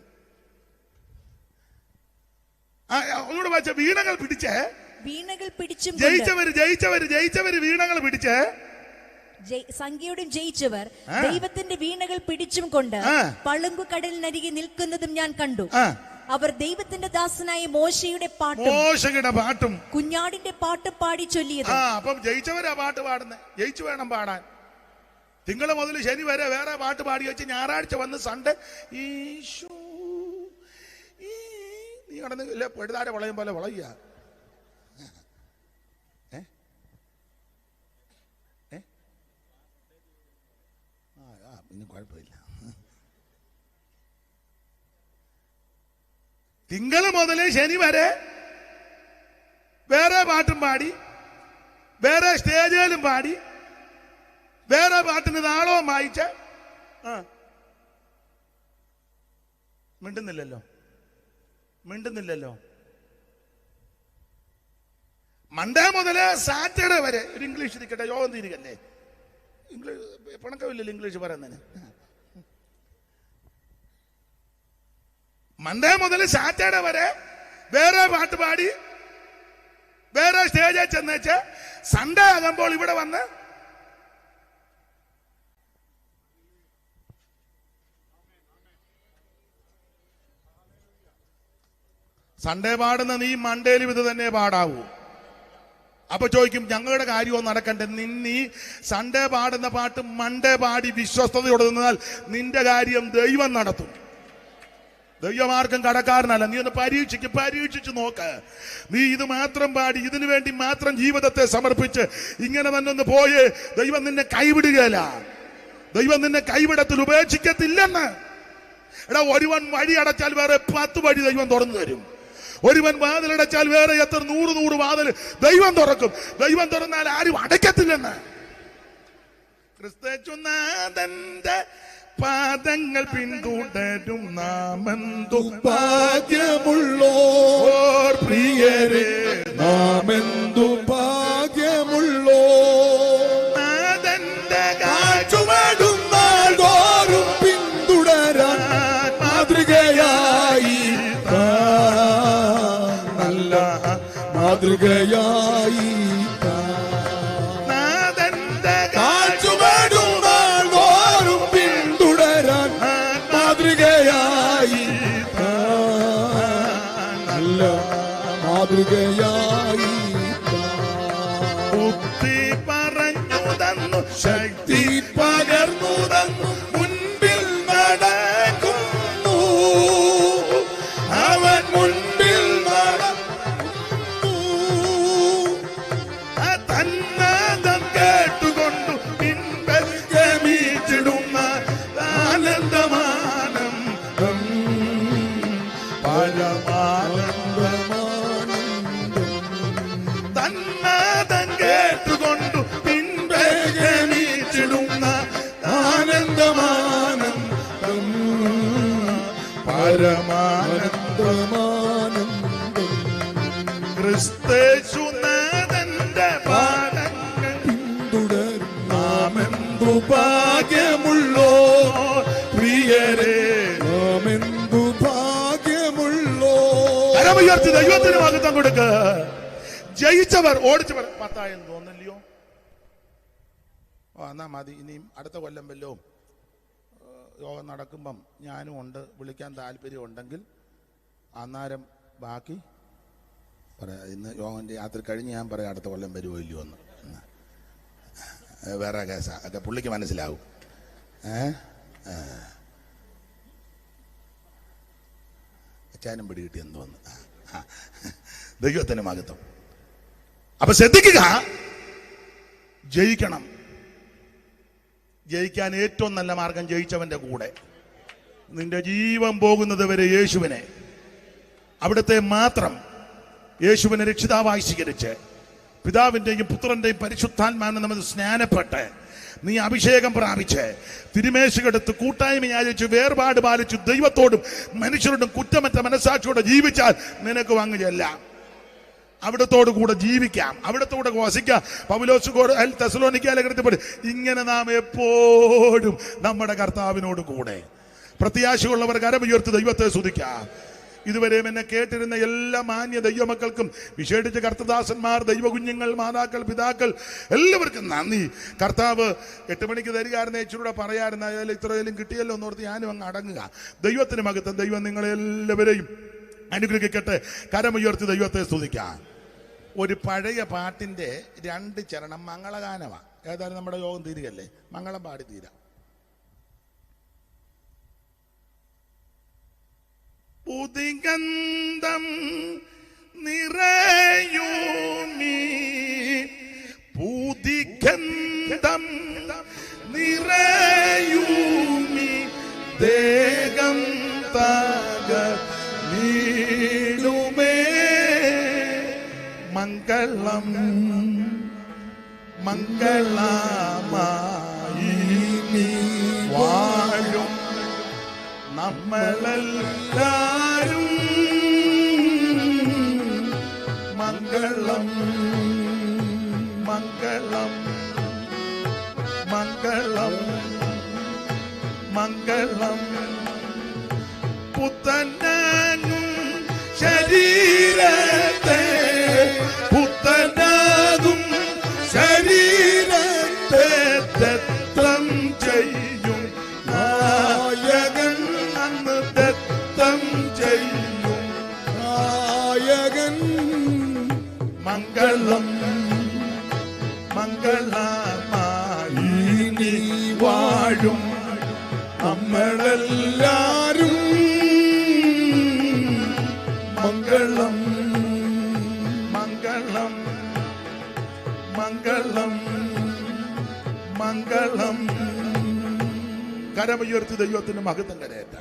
ഒന്നുകൂടെ വായിച്ച, വീണകൾ പിടിച്ച് ജയിച്ചവര് വീണകൾ പിടിച്ച്, സംഖ്യയോടും ജയിച്ചവർ ദൈവത്തിന്റെ വീണകൾ പിടിച്ചും കൊണ്ട് പളുങ്കു കടലിനരികെ നിൽക്കുന്നതും ഞാൻ കണ്ടു. അവർ ദൈവത്തിന്റെ ദാസനായ മോശയുടെ പാട്ടും കുഞ്ഞാടിന്റെ പാട്ടും പാടി ചൊല്ലിയത്. അപ്പം ജയിച്ചവരാ പാട്ട് പാടുന്നത്. ജയിച്ചു വേണം പാടാൻ. തിങ്കൾ മുതൽ ശനി വരെ വേറെ പാട്ട് പാടി വെച്ച് ഞായറാഴ്ച വന്ന് സൺഡേ ഈശോ നീ കടന്നില്ല പെടുതാര വളയും പോലെ വളയുക. പിന്നെ കുഴപ്പമില്ല. തിങ്കൾ മുതൽ ശനി വരെ വേറെ പാട്ടും പാടി, വേറെ സ്റ്റേജിലും പാടി, വേറെ പാട്ടിന് താളവും വായിച്ച മിണ്ടുന്നില്ലല്ലോ. മൺഡേ മുതല് സാറ്റർഡേ വരെ ഒരു ഇംഗ്ലീഷ് ഇരിക്കട്ടെ, യോഗം തീരുകല്ലേ, ഇംഗ്ലീഷ് പണക്കമില്ലല്ലോ ഇംഗ്ലീഷ് പറയുന്നതിന്. മൺഡേ മുതൽ സാറ്റർഡേ വരെ വേറെ പാട്ട് പാടി, വേറെ സ്റ്റേജിൽ ചെന്നേച്ച് സൺഡേ ആകുമ്പോൾ ഇവിടെ വന്ന് സൺഡേ പാടുന്ന നീ മൺഡേയിലും ഇത് തന്നെ പാടാവൂ. അപ്പൊ ചോദിക്കും, ഞങ്ങളുടെ കാര്യവും നടക്കണ്ടേ? നീ സൺഡേ പാടുന്ന പാട്ട് മൺഡേ പാടി വിശ്വസ്തയോടെ നിന്നാൽ നിന്റെ കാര്യം ദൈവം നടത്തും. ദൈവമാർക്കും കടക്കാരനല്ല. നീ ഒന്ന് പരീക്ഷിച്ച് നോക്ക്. നീ ഇത് മാത്രം പാടി, ഇതിനു വേണ്ടി മാത്രം ജീവിതത്തെ സമർപ്പിച്ച് ഇങ്ങനെ തന്നെ ഒന്ന് പോയേ ദൈവം നിന്നെ കൈവിടുകയില്ല. ദൈവം നിന്നെ കൈവിടത്തിൽ ഉപേക്ഷിക്കത്തില്ലെന്ന്. എടാ, ഒരുവൻ വഴി അടച്ചാൽ വേറെ 10 വഴി ദൈവം തുറന്നു തരും. ഒരുവൻ വാതിലടച്ചാൽ വേറെ എത്ര 100 വാതിൽ ദൈവം തുറക്കും. ദൈവം തുറന്നാൽ ആരും അടയ്ക്കത്തില്ലെന്ന്. ക്രിസ്തുനാഥന്റെ പാദങ്ങൾ പിന്തുടരും നാമെന്തു ഭാഗ്യമുള്ളോർ പ്രിയരെ, നാമെന്തു ഭാഗ്യമുള്ളോ. നാഥന്റെ കാഴ്ചവടും നാൾതോറും പിന്തുടരാൻ മാതൃകയായി, നല്ല മാതൃകയായി. നാഥന്റെ കാഴ്ചവടും നാൾതോറും പിന്തുടരാൻ മാതൃകയായി, നല്ല മാതൃകയായി. ബുദ്ധി പറഞ്ഞു തന്നു, ശക്തി പകർന്നു തന്നു, മുൻപിൽ നടക്കുന്നു അവൻ, മുൻപിൽ നടക്കുന്നു. തന്നാദം കേട്ടുകൊണ്ടു പിൻപൽ ഗമിച്ചിടുന്ന ആനന്ദമാനം പരമാനന്ദമാനന്ദം. തന്നാദം കേട്ടുകൊണ്ടു പിൻപൽ ഗമിച്ചിടുന്ന പരമാനന്ദമാനന്ദം ക്രിസ്തേശുനാഥന്റെ പാദങ്ങൾ പിന്തുടരും നാമെന്തു ഭാഗ്യമുള്ളോ പ്രിയരെ, നാമെന്തു ഭാഗ്യമുള്ളോ. കരമുയർത്തി ദൈവത്തിന് മഹത്വം കൊടുക്ക. ജയിച്ചവർ ഓടിച്ചവർ 10,000 തോന്നില്ലയോ? എന്നാ മതി. ഇനിയും അടുത്ത കൊല്ലം വല്ലോ യോഗം നടക്കുമ്പം ഞാനും ഉണ്ട്, വിളിക്കാൻ താല്പര്യം ഉണ്ടെങ്കിൽ അന്നേരം ബാക്കി പറയാം. ഇന്ന് യോഗൻ്റെ രാത്രി കഴിഞ്ഞ് ഞാൻ പറയാം അടുത്ത കൊല്ലം വരുമോ ഇല്ലയോ എന്ന്. വേറെ കേസാ ഒക്കെ പുള്ളിക്ക് മനസ്സിലാവും. അച്ചാനും പിടി കിട്ടി എന്തോന്ന്. ദൈവത്തിന് മഹത്വം. അപ്പൊ ശ്രദ്ധിക്കുക, ജയിക്കണം. ജയിക്കാൻ ഏറ്റവും നല്ല മാർഗം ജയിച്ചവന്റെ കൂടെ. നിന്റെ ജീവൻ പോകുന്നത് വരെ യേശുവിനെ, അവിടുത്തെ മാത്രം യേശുവിനെ രക്ഷിതാവായി സ്വീകരിച്ച് പിതാവിന്റെയും പുത്രന്റെയും പരിശുദ്ധാത്മാവിനെ നമ്മൾ സ്നാനപ്പെട്ട് നീ അഭിഷേകം പ്രാപിച്ച് തിരുമേശകെടുത്ത് കൂട്ടായ്മ യാചിച്ച് വേർപാട് പാലിച്ച് ദൈവത്തോടും മനുഷ്യരോടും കുറ്റമറ്റ മനസ്സാക്ഷിയോടെ ജീവിച്ചാൽ നിനക്ക് അങ്ങ് ചെല്ലാം. അവിടത്തോട് കൂടെ ജീവിക്കാം, അവിടത്തോടെ വസിക്കാം. പൗലോസ് തെസ്സലോനിക്ക ലേഖനത്തിൽ ഇങ്ങനെ നാം എപ്പോഴും നമ്മുടെ കർത്താവിനോട് കൂടെ. പ്രത്യാശയുള്ളവർ കരമുയർത്തി ദൈവത്തെ സ്തുതിക്കാം. ഇതുവരെയും എന്നെ കേട്ടിരുന്ന എല്ലാ മാന്യ ദൈവമക്കൾക്കും, വിശേഷിച്ച് കർത്തദാസന്മാർ, ദൈവകുഞ്ഞുങ്ങൾ, മാതാക്കൾ, പിതാക്കൾ, എല്ലാവർക്കും നന്ദി. കർത്താവ് 8 മണിക്ക് തരികയായിരുന്ന ഇച്ചിരൂടെ പറയാറുന്ന അതിൽ ഇത്രയിലും കിട്ടിയല്ലോ എന്നോർത്ത് ഞാനും അങ്ങ് അടങ്ങുക. ദൈവത്തിന് മഹത്വം. ദൈവം നിങ്ങളെല്ലാവരെയും അനുഗ്രഹിക്കട്ടെ. കരമുയർത്തി ദൈവത്തെ സ്തുതിക്കാം. ഒരു പഴയ പാട്ടിന്റെ 2 ചരണം മംഗളഗാനമാണ്. ഏതായാലും നമ്മുടെ യോഗം തീരുകയല്ലേ, മംഗളം പാടി തീരാം. പുതിഗന്ധം നിറയൂമി, പുതിഗന്ധം നിറയൂമി, ദേഹം തകർന്നിടുമേ. മംഗളം മംഗളമായി നീ വാഴും നമ്മളെല്ലാരും. മംഗളം മംഗളം മംഗളം മംഗളം. പുത്തനാകും ശരീരത്തെ, പുത്തനാകും ശരീരത്തെ ദത്തം ചെയ്യും നായകൻ. അന്ന് ദത്തം ചെയ്യും നായകൻ. മംഗളം മംഗളമായി നീ വാഴും നമ്മളെല്ലാരും. മംഗളം മംഗളം മംഗളം മംഗളം. കരമുയർത്തി ദൈവത്തിന് മഹത്വം കരയറ്റ.